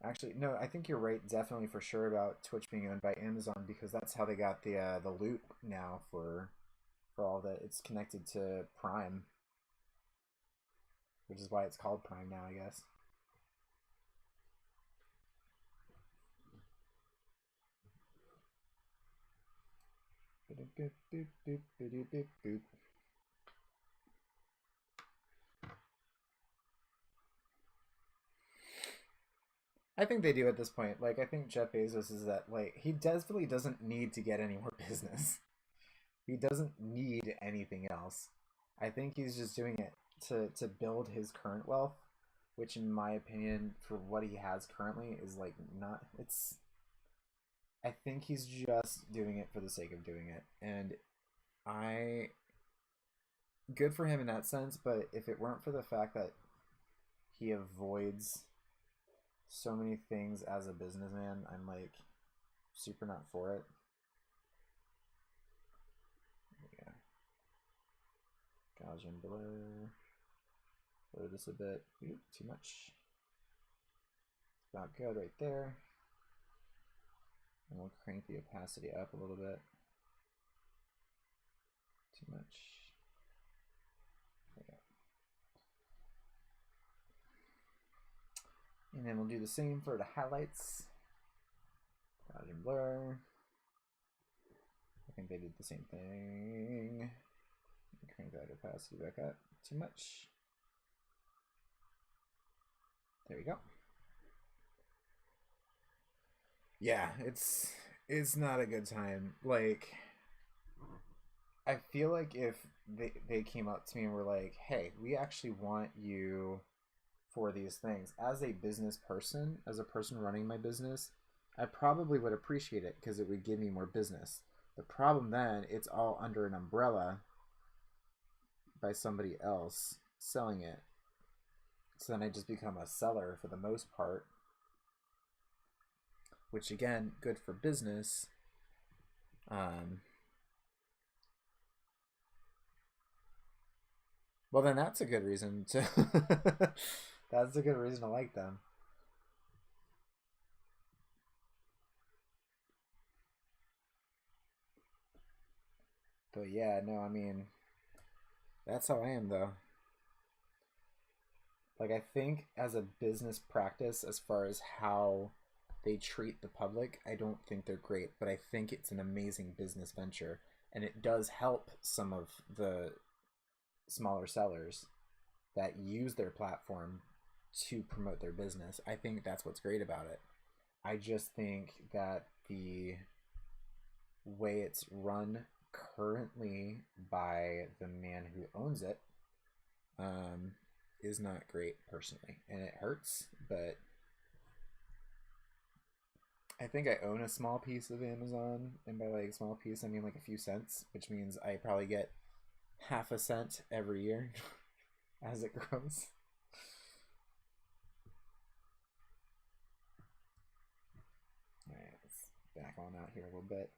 Actually, no, I think you're right, definitely for sure about Twitch being owned by Amazon because that's how they got the loot now for all that. It's connected to Prime, which is why it's called Prime now, I guess. Boop, boop, boop, boop, boop, boop. I think they do at this point. Like, I think Jeff Bezos is that, like, he desperately doesn't need to get any more business. He doesn't need anything else. I think he's just doing it to build his current wealth, which, in my opinion, for what he has currently, is, like, not. It's. I think he's just doing it for the sake of doing it. And I. Good for him in that sense, but if it weren't for the fact that he avoids so many things as a businessman, I'm like super not for it. Yeah. Gaussian blur. Blur this a bit. Ooh, too much. About good right there. And we'll crank the opacity up a little bit. Too much. And then we'll do the same for the highlights. Gaussian blur. I think they did the same thing. Crank that opacity back up. Too much. There we go. Yeah, it's not a good time. Like, I feel like if they came up to me and were like, hey, we actually want you for these things. As a business person, as a person running my business, I probably would appreciate it because it would give me more business. The problem then, it's all under an umbrella by somebody else selling it. So then I just become a seller for the most part, which again, good for business. Well, then that's a good reason to. That's a good reason to like them. But yeah, no, I mean, that's how I am though. Like, I think as a business practice, as far as how they treat the public, I don't think they're great, but I think it's an amazing business venture. And it does help some of the smaller sellers that use their platform to promote their business. I think that's what's great about it. I just think that the way it's run currently by the man who owns it is not great personally, and it hurts, but I think I own a small piece of Amazon, and by like small piece I mean like a few cents, which means I probably get half a cent every year as it grows. Alright, let's back on out here a little bit.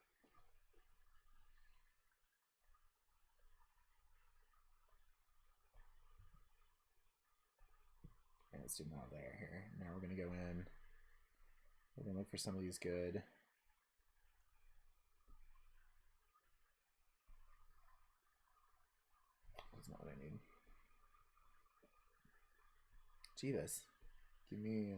And let's do more layer here. Now we're gonna go in. We're gonna look for some of these good. That's not what I need. Jeebus. Give me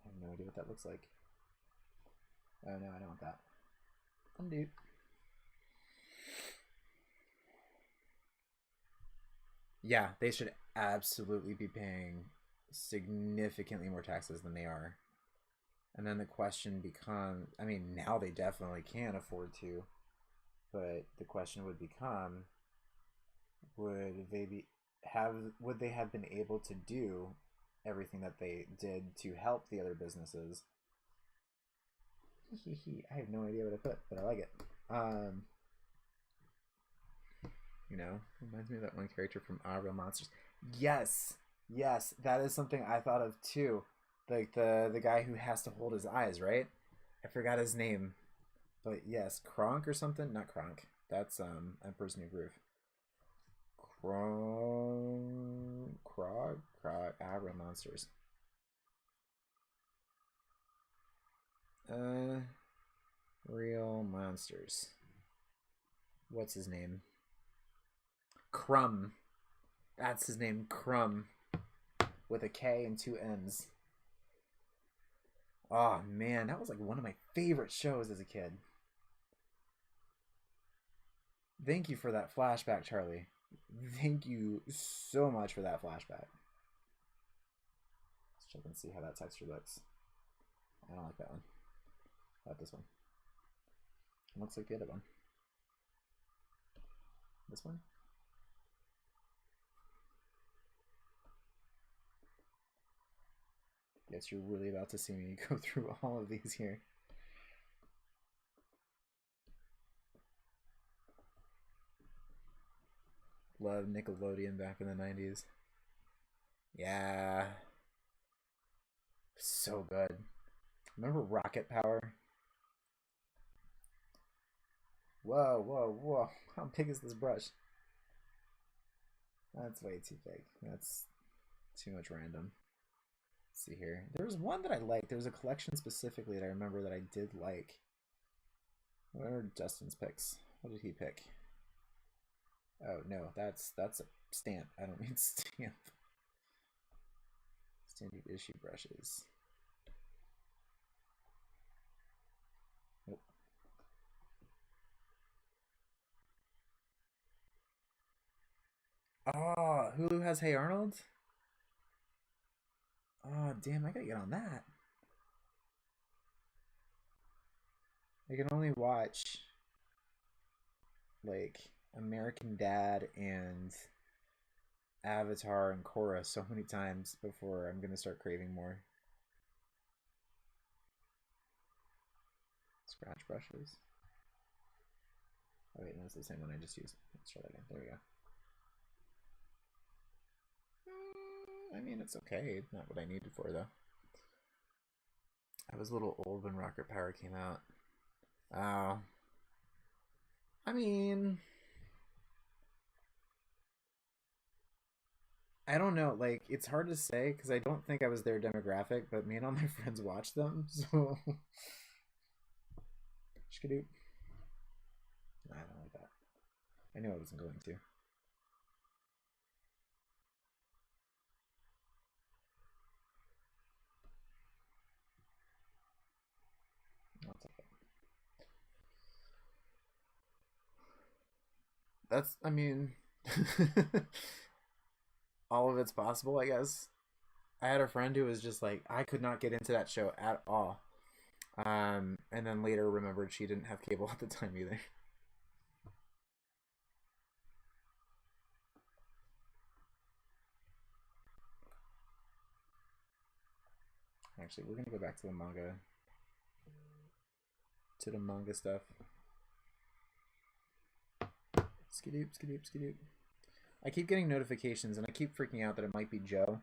I have no idea what that looks like. Oh no, I don't want that. Undo. Yeah, they should absolutely be paying significantly more taxes than they are. And then the question becomes, I mean, now they definitely can afford to, but the question would become, would they have been able to do everything that they did to help the other businesses? I have no idea what I put, but I like it. You know, reminds me of that one character from Real Monsters. Yes, yes, that is something I thought of too. Like the guy who has to hold his eyes, right? I forgot his name, but yes, Kronk or something. Not Kronk. That's Emperor's New Groove. Krog, Real Monsters. Real Monsters. What's his name? Crumb. That's his name, Crumb. With a K and two M's. Oh man, that was like one of my favorite shows as a kid. Thank you for that flashback, Charlie. Thank you so much for that flashback. Let's check and see how that texture looks. I don't like that one. I like this one. It looks like the other one. This one? Guess you're really about to see me go through all of these here. Love Nickelodeon back in the 90s. Yeah. So good. Remember Rocket Power? Whoa, whoa, whoa. How big is this brush? That's way too big. That's too much random. Let's see here. There was one that I liked. There was a collection specifically that I remember that I did like. What are Justin's picks? What did he pick? Oh no, that's a stamp. I don't mean stamp. Standard issue brushes. Nope. Oh, Hulu has Hey Arnold? Oh, damn, I gotta get on that. I can only watch like American Dad and Avatar and Korra so many times before I'm gonna start craving more. Scratch brushes. Oh wait, no, it's the same one I just used. Let's try that again. There we go. I mean, it's okay. Not what I needed for though. I was a little old when Rocket Power came out. Oh. I mean, I don't know. Like, it's hard to say because I don't think I was their demographic, but me and all my friends watched them, so. Shkadoop. I don't like that. I knew I wasn't going to. That's okay. That's, I mean, all of it's possible, I guess. I had a friend who was just like, I could not get into that show at all. And then later remembered she didn't have cable at the time either. Actually, we're gonna go back to the manga. To the manga stuff. Skidoop, skidoop, skidoop. I keep getting notifications and I keep freaking out that it might be Joe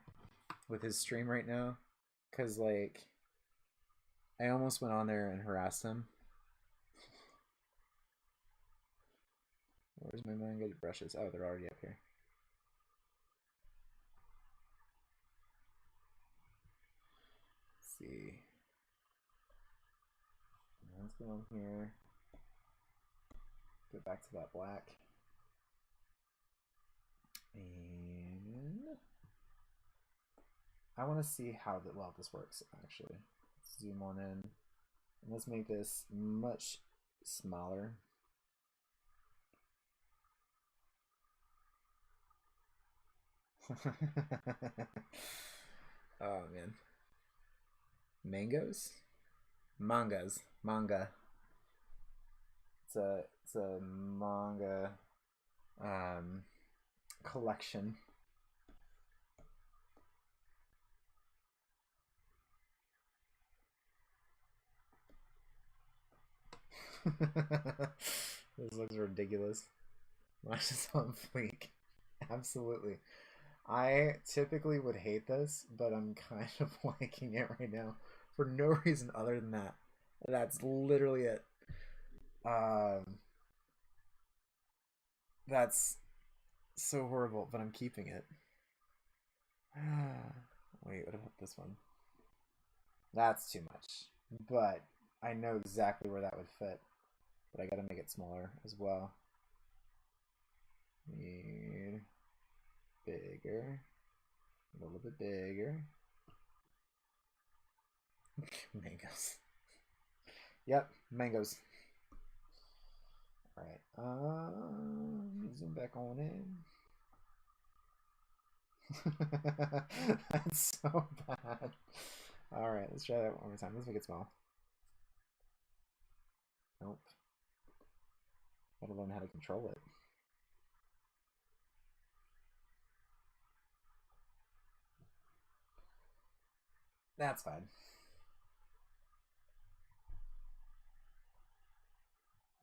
with his stream right now. Cause like I almost went on there and harassed him. Where's my manga brushes? Oh, they're already up here. Let's see. Let's go on here. Go back to that black. And I want to see how well this works actually. Let's zoom on in. And let's make this much smaller. Oh man. Mangoes? Mangas. Manga. It's a manga collection. This looks ridiculous. Lash is on fleek. Absolutely. I typically would hate this, but I'm kind of liking it right now for no reason other than that. That's literally it. Um, that's so horrible, but I'm keeping it. Wait, what about this one? That's too much. But I know exactly where that would fit. But I gotta make it smaller as well. Need bigger. A little bit bigger. Mangoes. Yep, mangoes. Alright, zoom back on in. That's so bad. Alright, let's try that one more time. Let's make it small. Nope. Gotta learn how to control it. That's fine.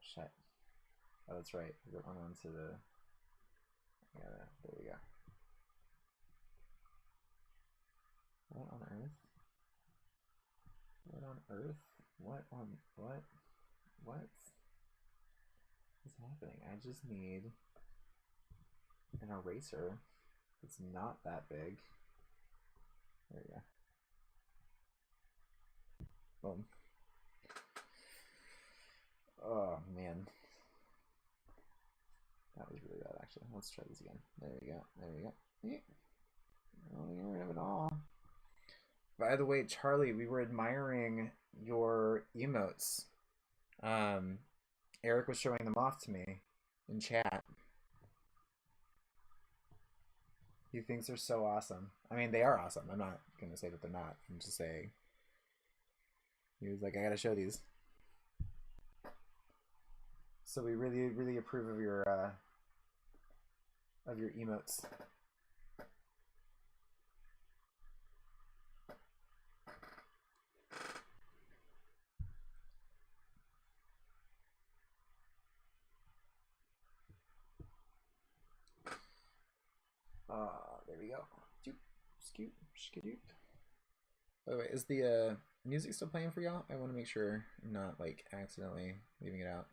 Shit. Oh, that's right. It went on to the... Yeah, there we go. What on earth? What on earth? What on... What? What is happening? I just need an eraser. It's not that big. There we go. Boom. Oh, man. That was really bad, actually. Let's try this again. There we go. There we go. Oh, you're rid of it all. By the way, Charlie, we were admiring your emotes. Eric was showing them off to me in chat. He thinks they're so awesome. I mean, they are awesome. I'm not going to say that they're not. I'm just saying. He was like, I got to show these. So we really, really approve of your emotes. There we go. Doop, scoop, skadoop. By the way, is the music still playing for y'all? I want to make sure I'm not like accidentally leaving it out.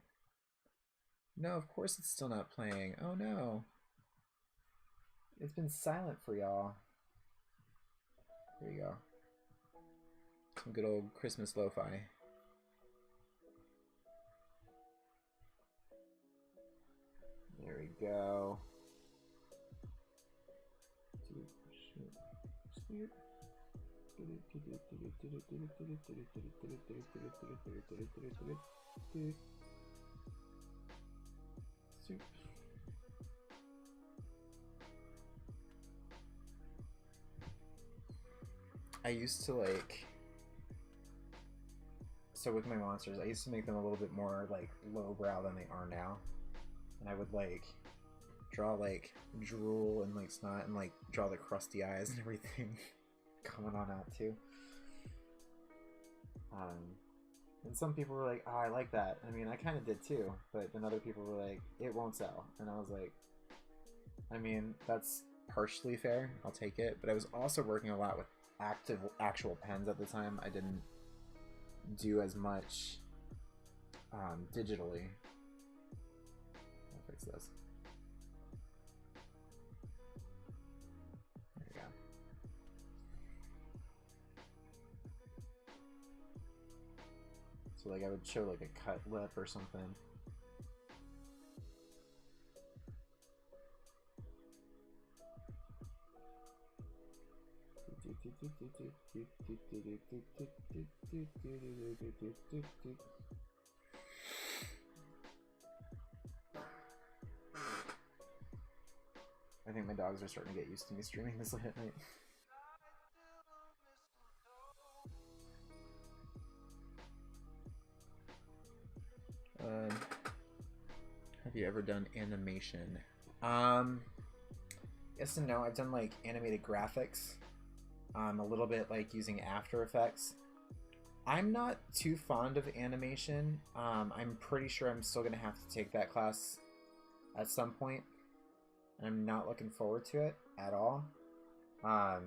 No, of course it's still not playing. Oh no. It's been silent for y'all. There you go. Some good old Christmas lo-fi. There we go. Soup. I used to like, so with my monsters, I used to make them a little bit more like lowbrow than they are now, and I would like draw like drool and like snot and like draw the crusty eyes and everything coming on out too. And some people were like, oh, I like that. I mean, I kind of did too, but then other people were like, it won't sell. And I was like, I mean, that's partially fair. I'll take it. But I was also working a lot with actual pens at the time. I didn't do as much digitally. I'll fix this. There we go. So like I would show like a cut lip or something. I think my dogs are starting to get used to me streaming this late at night. Have you ever done animation? Yes and no. I've done like animated graphics. A little bit like using After Effects. I'm not too fond of animation. I'm pretty sure I'm still gonna have to take that class at some point. I'm not looking forward to it at all. I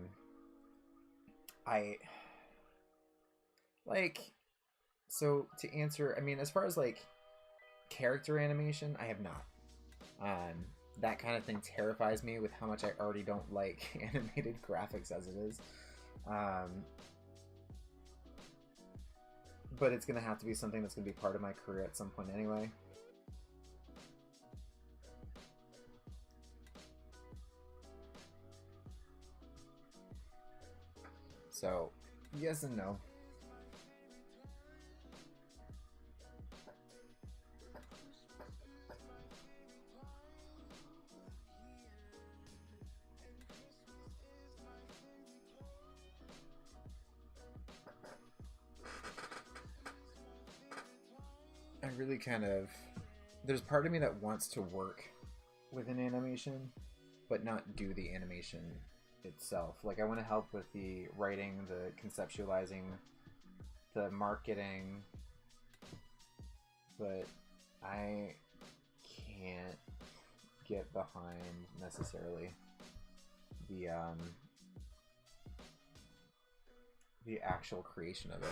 like, so to answer, I mean, as far as like character animation, I have not. That kind of thing terrifies me with how much I already don't like animated graphics as it is. But it's going to have to be something that's going to be part of my career at some point anyway. So, yes and no. I really kind of... There's part of me that wants to work with an animation, but not do the animation itself. Like, I want to help with the writing, the conceptualizing, the marketing, but I can't get behind necessarily the actual creation of it.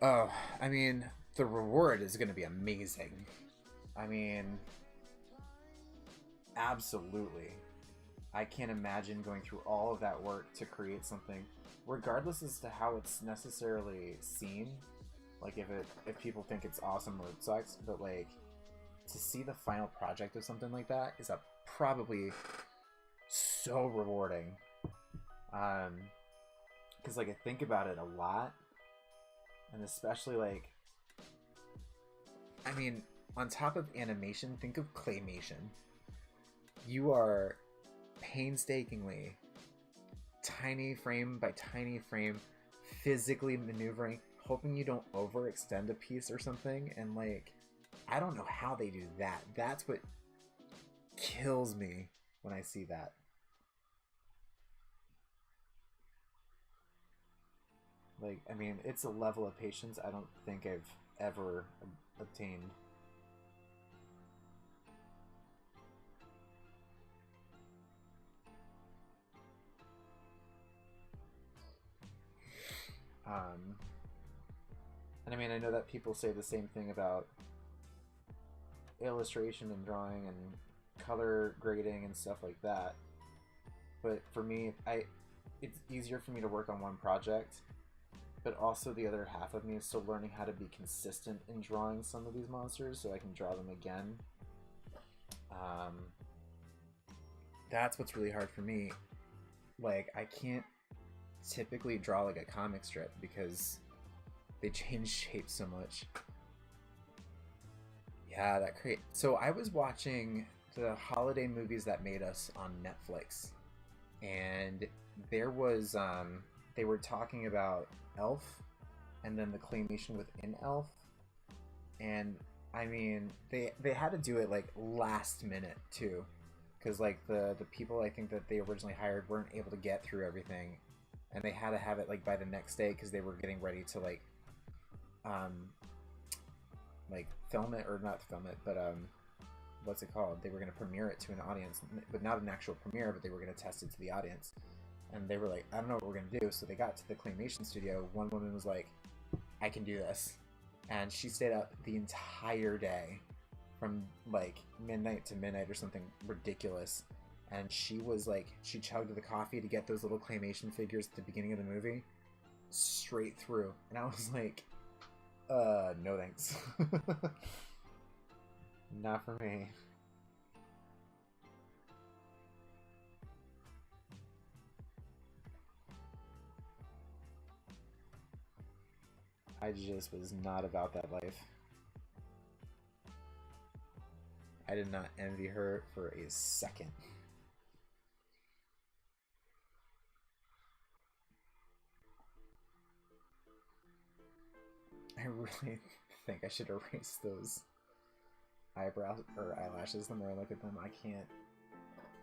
Oh, I mean, the reward is going to be amazing. I mean, absolutely. I can't imagine going through all of that work to create something, regardless as to how it's necessarily seen. Like, if people think it's awesome or it sucks, but like, to see the final project of something like that is probably so rewarding. Because like, I think about it a lot. And especially, like, I mean, on top of animation, think of claymation. You are painstakingly, tiny frame by tiny frame, physically maneuvering, hoping you don't overextend a piece or something. And, like, I don't know how they do that. That's what kills me when I see that. Like, I mean, it's a level of patience I don't think I've ever obtained. And I mean, I know that people say the same thing about illustration and drawing and color grading and stuff like that. But for me, it's easier for me to work on one project, but also the other half of me is still learning how to be consistent in drawing some of these monsters so I can draw them again. That's what's really hard for me. Like, I can't typically draw like a comic strip because they change shape so much. Yeah, that create. So I was watching the holiday movies that made us on Netflix, and there was they were talking about Elf and then the claymation within Elf, and I mean they had to do it like last minute too, because like the people I think that they originally hired weren't able to get through everything, and they had to have it like by the next day because they were getting ready to like film it, or not film it, but what's it called? They were going to premiere it to an audience, but not an actual premiere, but they were going to test it to the audience. And they were like, I don't know what we're going to do. So they got to the claymation studio. One woman was like, I can do this. And she stayed up the entire day from like midnight to midnight or something ridiculous. And she was like, she chugged the coffee to get those little claymation figures at the beginning of the movie straight through. And I was like, no thanks. Not for me. I just was not about that life. I did not envy her for a second. I really think I should erase those eyebrows or eyelashes the more I look at them. I can't,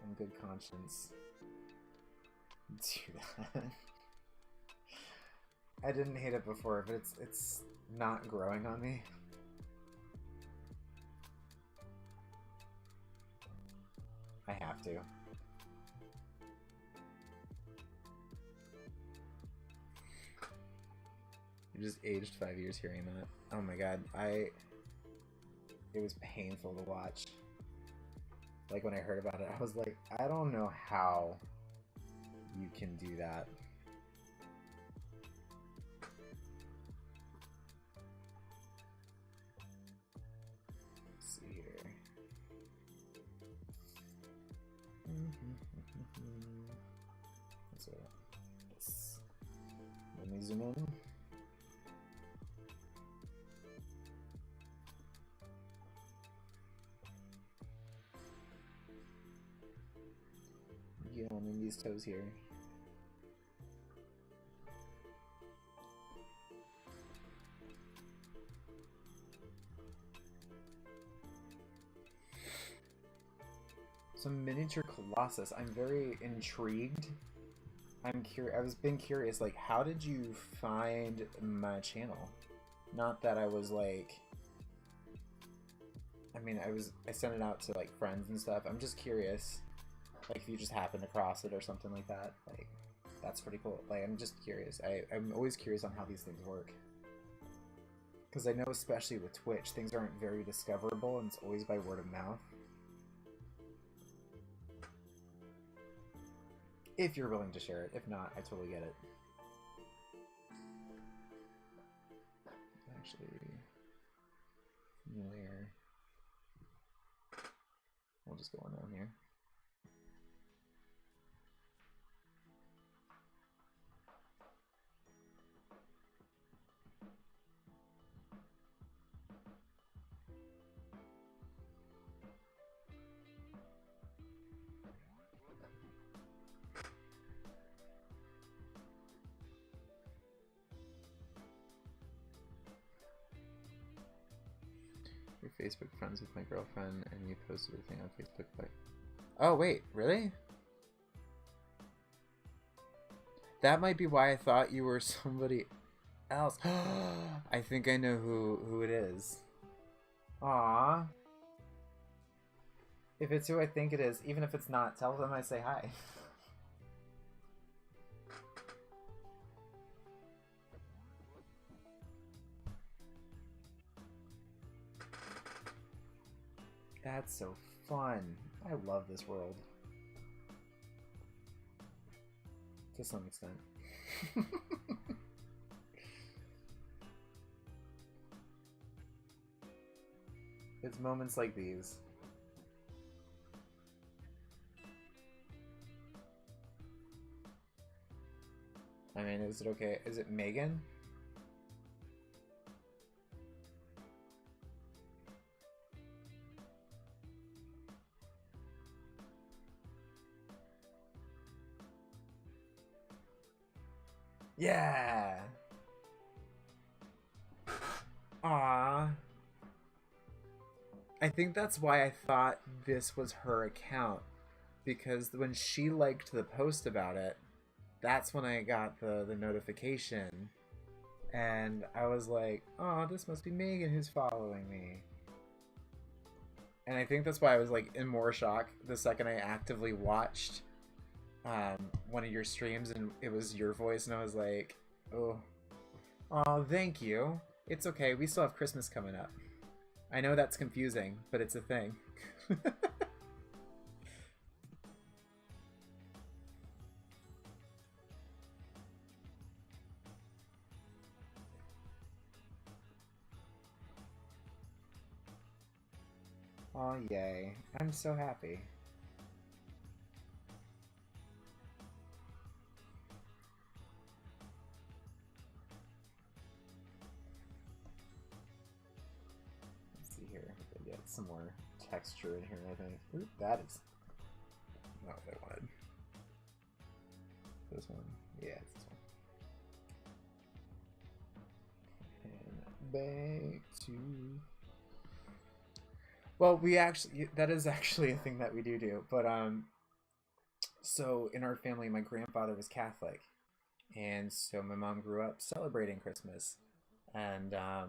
in good conscience, do that. I didn't hate it before, but it's not growing on me. I have to. You just aged 5 years hearing that. Oh my god, it was painful to watch. Like when I heard about it, I was like, I don't know how you can do that. Let's see here. So, let me zoom in. Get on in these toes here. Some miniature colossus. I'm very intrigued. I was being curious, like, how did you find my channel? Not that I was like, I mean, I sent it out to like friends and stuff. I'm just curious, like, if you just happened across it or something like that. Like, that's pretty cool. Like, I'm just curious. I'm always curious on how these things work. Because I know, especially with Twitch, things aren't very discoverable, and it's always by word of mouth. If you're willing to share it. If not, I totally get it. Actually, familiar. We'll just go on down here. You're Facebook friends with my girlfriend, and you posted a thing on Facebook. Like, oh wait, really? That might be why I thought you were somebody else. I think I know who it is. Aww. If it's who I think it is, even if it's not, tell them I say hi. That's so fun. I love this world. To some extent. It's moments like these. I mean, is it okay? Is it Megan? Yeah. Aww. I think that's why I thought this was her account, because when she liked the post about it, that's when I got the notification, and I was like, oh, this must be Megan who's following me. And I think that's why I was like in more shock the second I actively watched one of your streams and it was your voice, and I was like, oh, thank you. It's okay, we still have Christmas coming up. I know that's confusing, but it's a thing. Oh, yay. I'm so happy. Let's see here. I get some more texture in here, I think. Ooh, that is not what I wanted. This one? Yeah, it's this one. And back to... Well, that is actually a thing that we do. But, so in our family, my grandfather was Catholic. And so my mom grew up celebrating Christmas. And, I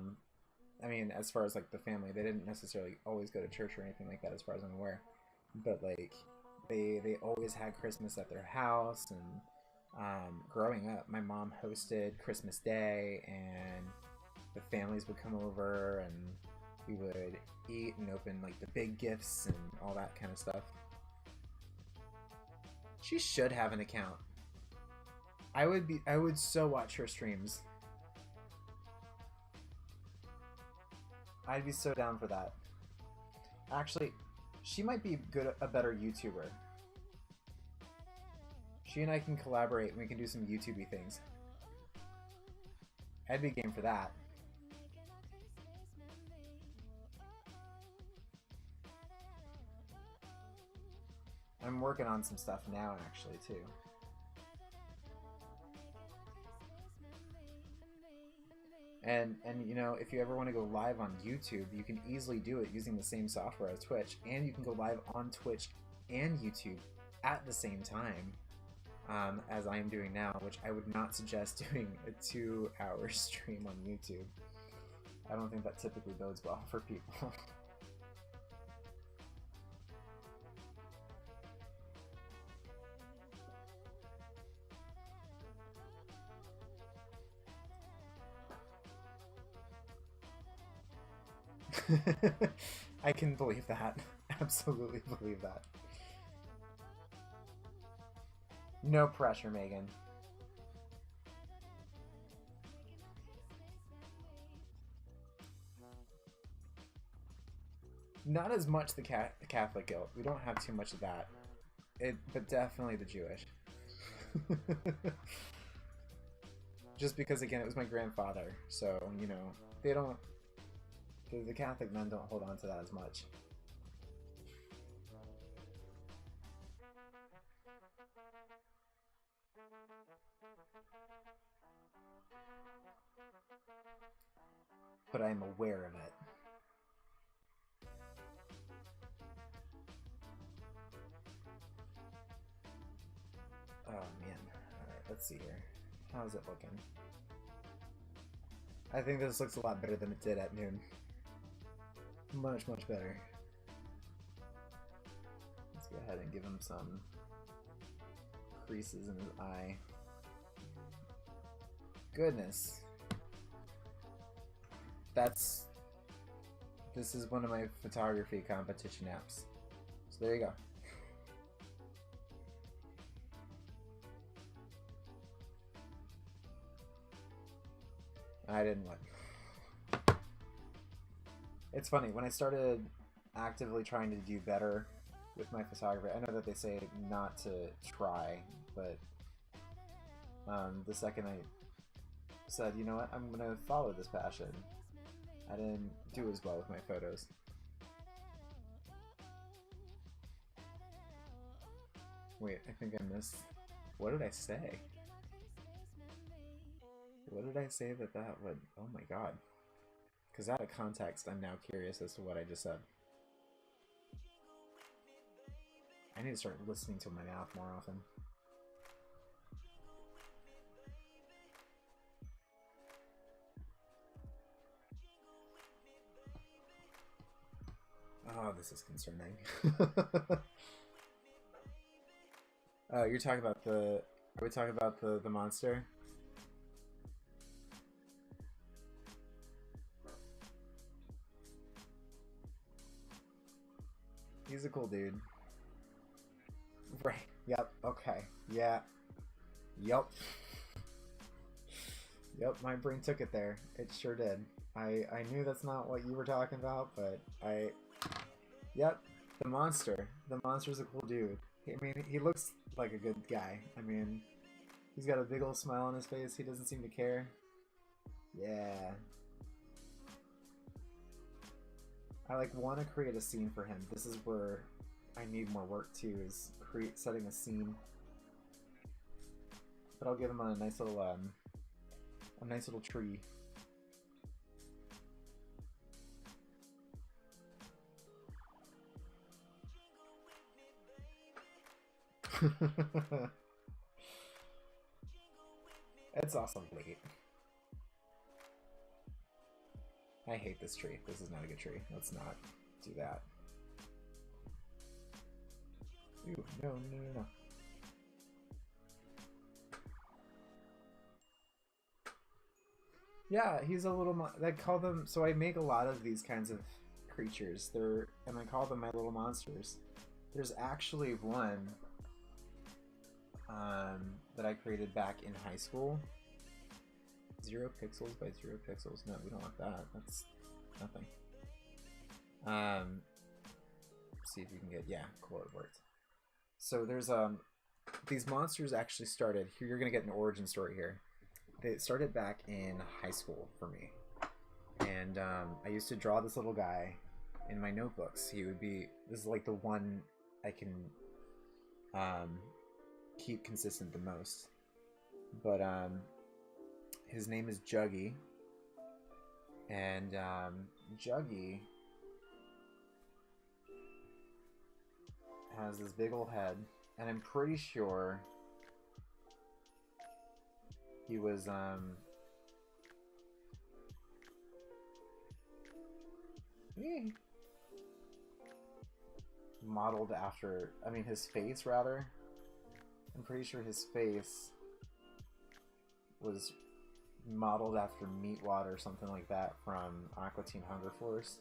mean, as far as, like, the family, they didn't necessarily always go to church or anything like that, as far as I'm aware. But, like, They always had Christmas at their house, and growing up, my mom hosted Christmas Day, and the families would come over, and we would eat and open like the big gifts and all that kind of stuff. She should have an account. I would so watch her streams. I'd be so down for that. Actually, she might be a better YouTuber. She and I can collaborate and we can do some YouTubey things. I'd be game for that. I'm working on some stuff now, actually, too. And you know, if you ever want to go live on YouTube, you can easily do it using the same software as Twitch, and you can go live on Twitch and YouTube at the same time, as I am doing now, which I would not suggest doing a 2-hour stream on YouTube. I don't think that typically bodes well for people. I can believe that. Absolutely believe that. No pressure, Megan. Not as much the Catholic guilt. We don't have too much of that. But definitely the Jewish. Just because, again, it was my grandfather. So, you know, they don't... The Catholic men don't hold on to that as much. But I'm aware of it. Oh man. Alright, let's see here. How's it looking? I think this looks a lot better than it did at noon. Much, much better. Let's go ahead and give him some creases in his eye. Goodness. This is one of my photography competition apps. So there you go. I didn't win. It's funny, when I started actively trying to do better with my photography, I know that they say not to try, but the second I said, you know what, I'm going to follow this passion, I didn't do as well with my photos. Wait, I think I missed... What did I say? What did I say that would... Oh my god. Because out of context, I'm now curious as to what I just said. I need to start listening to my mouth more often. Oh, this is concerning. You're talking about the... Are we talking about the monster? He's a cool dude. Right. Yep. Okay. Yeah. Yep. Yep, my brain took it there. It sure did. I knew that's not what you were talking about, but Yep, the monster. The monster's a cool dude. I mean, he looks like a good guy. I mean, he's got a big old smile on his face. He doesn't seem to care. Yeah. I want to create a scene for him. This is where I need more work too, is setting a scene. But I'll give him a nice little tree. It's awesome late. I hate this tree. This is not a good tree. Let's not do that. Ew, no, no, no, no. Yeah, he's a little. I call them. So I make a lot of these kinds of creatures. And I call them my little monsters. There's actually one that I created back in high school. 0 pixels by 0 pixels. No, we don't want that. That's nothing. See if you can get. Yeah, cool. It worked. So there's these monsters actually started. Here you're gonna get an origin story here. It started back in high school for me, and I used to draw this little guy in my notebooks. He would be, this is like the one I can keep consistent the most, but his name is Juggy, and Juggy has this big old head, and I'm pretty sure he was modeled after, I mean his face rather. I'm pretty sure his face was modeled after Meatwad or something like that from Aqua Teen Hunger Force.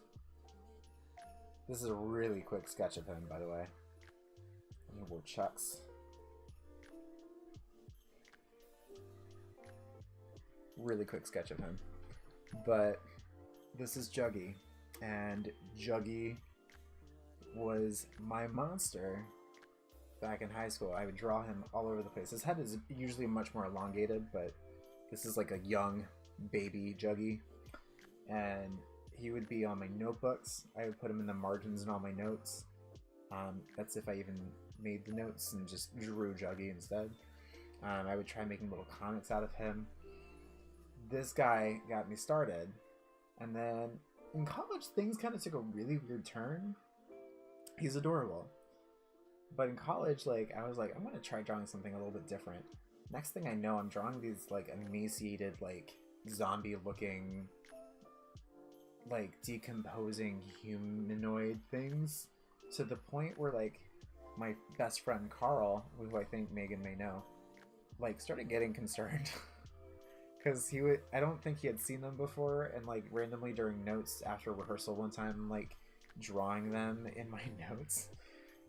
This is a really quick sketch of him, by the way. He wore chucks. Really quick sketch of him. But this is Juggy, and Juggy was my monster back in high school. I would draw him all over the place. His head is usually much more elongated, but this is like a young baby Juggy, and he would be on my notebooks. I would put him in the margins in all my notes. That's if I even made the notes and just drew Juggy instead. I would try making little comics out of him. This guy got me started, and then in college things kind of took a really weird turn. He's adorable, but in college, like, I was like, I'm gonna try drawing something a little bit different. Next thing I know, I'm drawing these like emaciated, like zombie looking, like decomposing humanoid things, to the point where like my best friend Carl, who I think Megan may know, like started getting concerned. Because I don't think he had seen them before, and like randomly during notes after rehearsal one time, I'm like drawing them in my notes,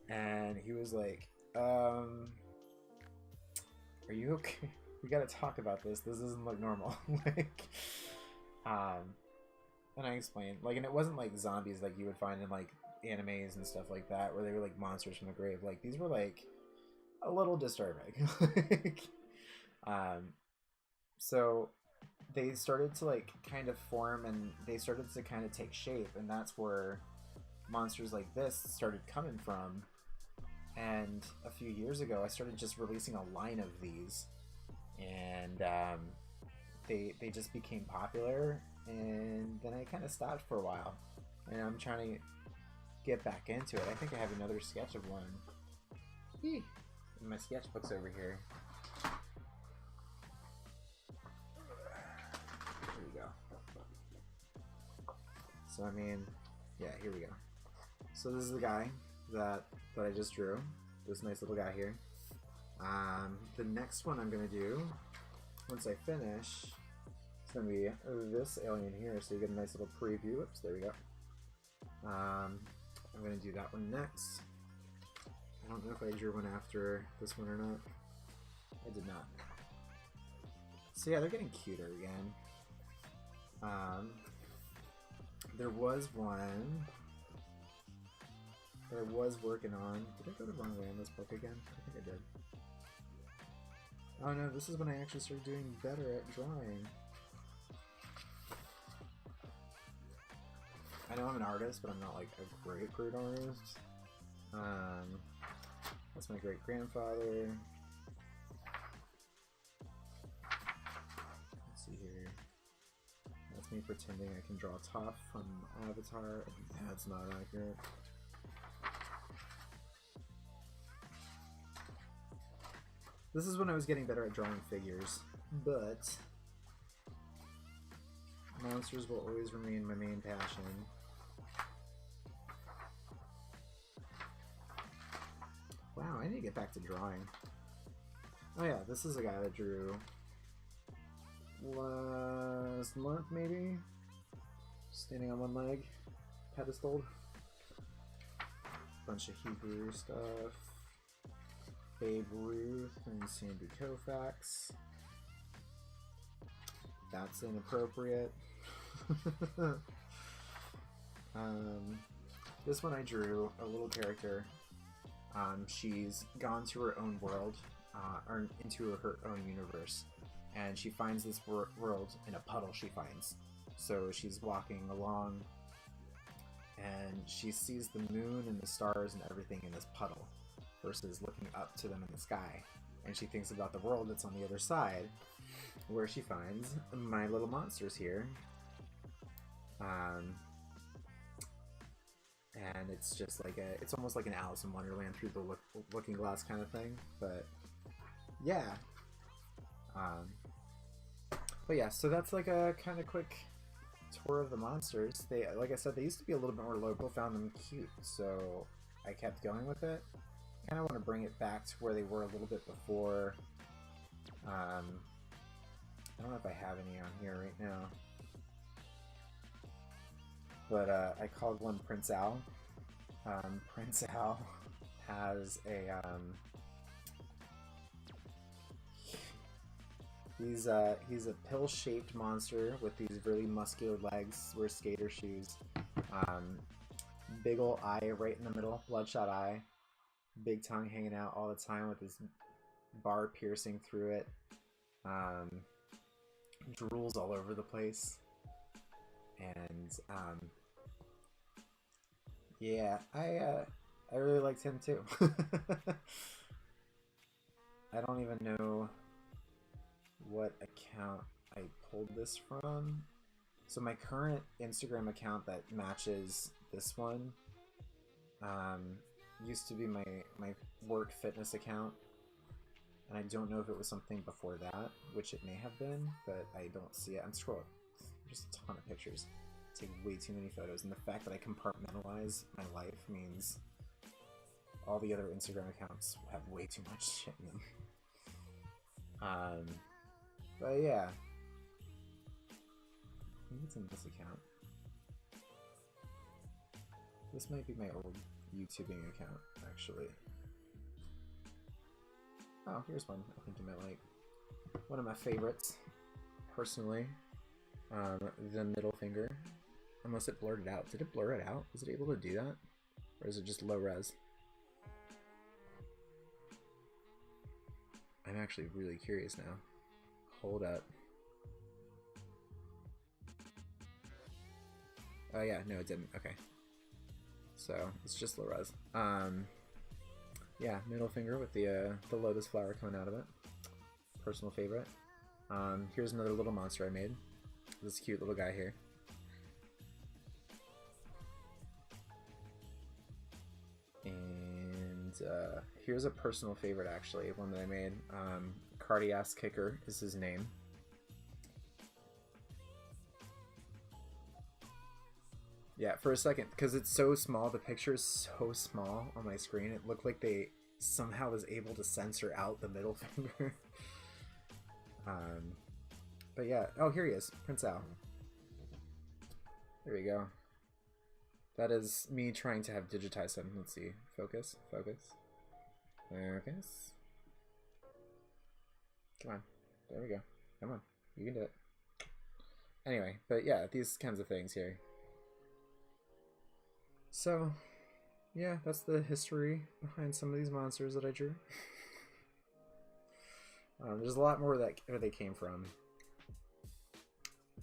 and he was like, are you okay? We gotta talk about this. This doesn't look normal. Like, and I explained, like, and it wasn't like zombies like you would find in like animes and stuff like that, where they were like monsters from the grave. Like, these were like a little disturbing. Like, so they started to like kind of form, and they started to kind of take shape, and that's where monsters like this started coming from. And a few years ago I started just releasing a line of these, and they just became popular, and then I kind of stopped for a while, and I'm trying to get back into it. I think I have another sketch of one. Eee. My sketchbook's over here. So I mean, yeah, here we go. So this is the guy that I just drew. This nice little guy here. The next one I'm gonna do, once I finish, it's gonna be this alien here. So you get a nice little preview. Oops, there we go. I'm gonna do that one next. I don't know if I drew one after this one or not. I did not. So yeah, they're getting cuter again. There was one that I was working on. Did I go the wrong way on this book again? I think I did. Oh no, this is when I actually started doing better at drawing. I know I'm an artist, but I'm not like a great artist. That's my great grandfather. Let's see here. That's me pretending I can draw Toph from Avatar. That's not accurate. This is when I was getting better at drawing figures, but monsters will always remain my main passion. Wow, I need to get back to drawing. Oh yeah, this is a guy that drew last month, maybe? Standing on one leg, pedestaled. Bunch of Hebrew stuff. Babe Ruth and Sandy Koufax. That's inappropriate. This one I drew a little character. She's gone to her own world, or into her own universe, and she finds this world in a puddle she finds. So she's walking along, and she sees the moon and the stars and everything in this puddle, versus looking up to them in the sky. And she thinks about the world that's on the other side, where she finds my little monsters here. And it's just like it's almost like an Alice in Wonderland through the looking glass kind of thing, but yeah. But yeah, so that's like a kind of quick tour of the monsters. They, like I said, they used to be a little bit more local, found them cute, so I kept going with it. Kind of want to bring it back to where they were a little bit before. I don't know if I have any on here right now. But I called one Prince Al. Prince Al has a he's a pill-shaped monster with these really muscular legs, wears skater shoes, big ol' eye right in the middle, bloodshot eye, big tongue hanging out all the time with this bar piercing through it, drools all over the place. And yeah, I really liked him too. I don't even know what account I pulled this from. So my current Instagram account that matches this one used to be my work fitness account, and I don't know if it was something before that, which it may have been, but I don't see it. I'm scrolling. Just a ton of pictures. I take way too many photos, and the fact that I compartmentalize my life means all the other Instagram accounts have way too much shit in them. But yeah, I think it's in this account. This might be my old YouTubing account, actually. Oh, here's one I think you might like. One of my favorites, personally. The middle finger. Unless it blurred it out. Did it blur it out? Was it able to do that? Or is it just low res? I'm actually really curious now. Hold up. Oh yeah, no it didn't. Okay. So, it's just low res. Yeah, middle finger with the lotus flower coming out of it. Personal favorite. Here's another little monster I made. This cute little guy here. And here's a personal favorite, actually, one that I made. Cardiac Kicker is his name. Yeah, for a second, because it's so small, the picture is so small on my screen, it looked like they somehow was able to censor out the middle finger. But yeah, oh, here he is, Prince Al. There we go. That is me trying to have digitized him. Let's see, focus, focus, focus. Come on, there we go. Come on, you can do it. Anyway, but yeah, these kinds of things here. So, yeah, that's the history behind some of these monsters that I drew. There's a lot more where they came from,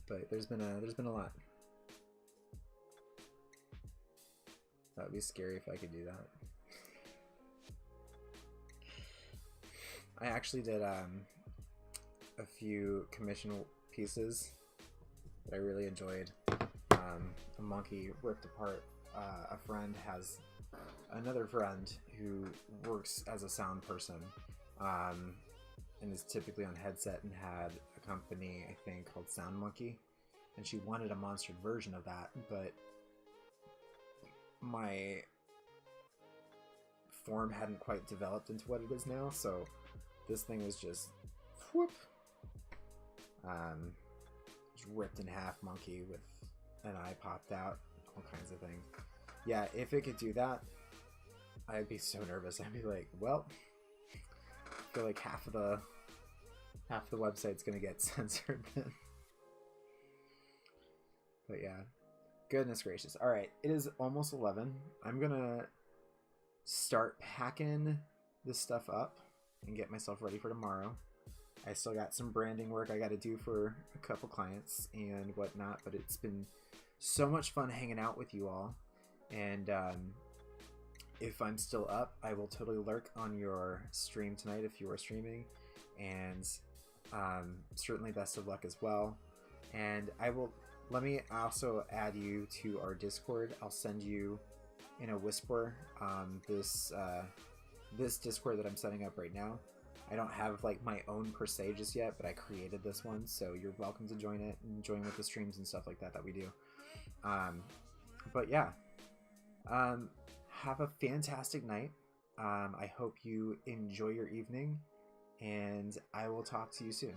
but there's been a lot. That would be scary if I could do that. I actually did a few commission pieces that I really enjoyed. A monkey ripped apart. A friend has another friend who works as a sound person, and is typically on headset, and had a company, I think, called Sound Monkey, and she wanted a monstered version of that, but my form hadn't quite developed into what it is now, so this thing was just whoop, just ripped in half monkey with an eye popped out, all kinds of things. Yeah, if it could do that, I'd be so nervous. I'd be like, well, I feel like half the website's gonna get censored then. But yeah, goodness gracious. All right, it is almost 11. I'm gonna start packing this stuff up and get myself ready for tomorrow. I still got some branding work I got to do for a couple clients and whatnot, but it's been so much fun hanging out with you all. And if I'm still up, I will totally lurk on your stream tonight if you are streaming, and certainly best of luck as well. And let me also add you to our Discord. I'll send you in a whisper this Discord that I'm setting up right now. I don't have like my own per se just yet, but I created this one, so you're welcome to join it and join with the streams and stuff like that we do. But yeah, have a fantastic night. I hope you enjoy your evening, and I will talk to you soon.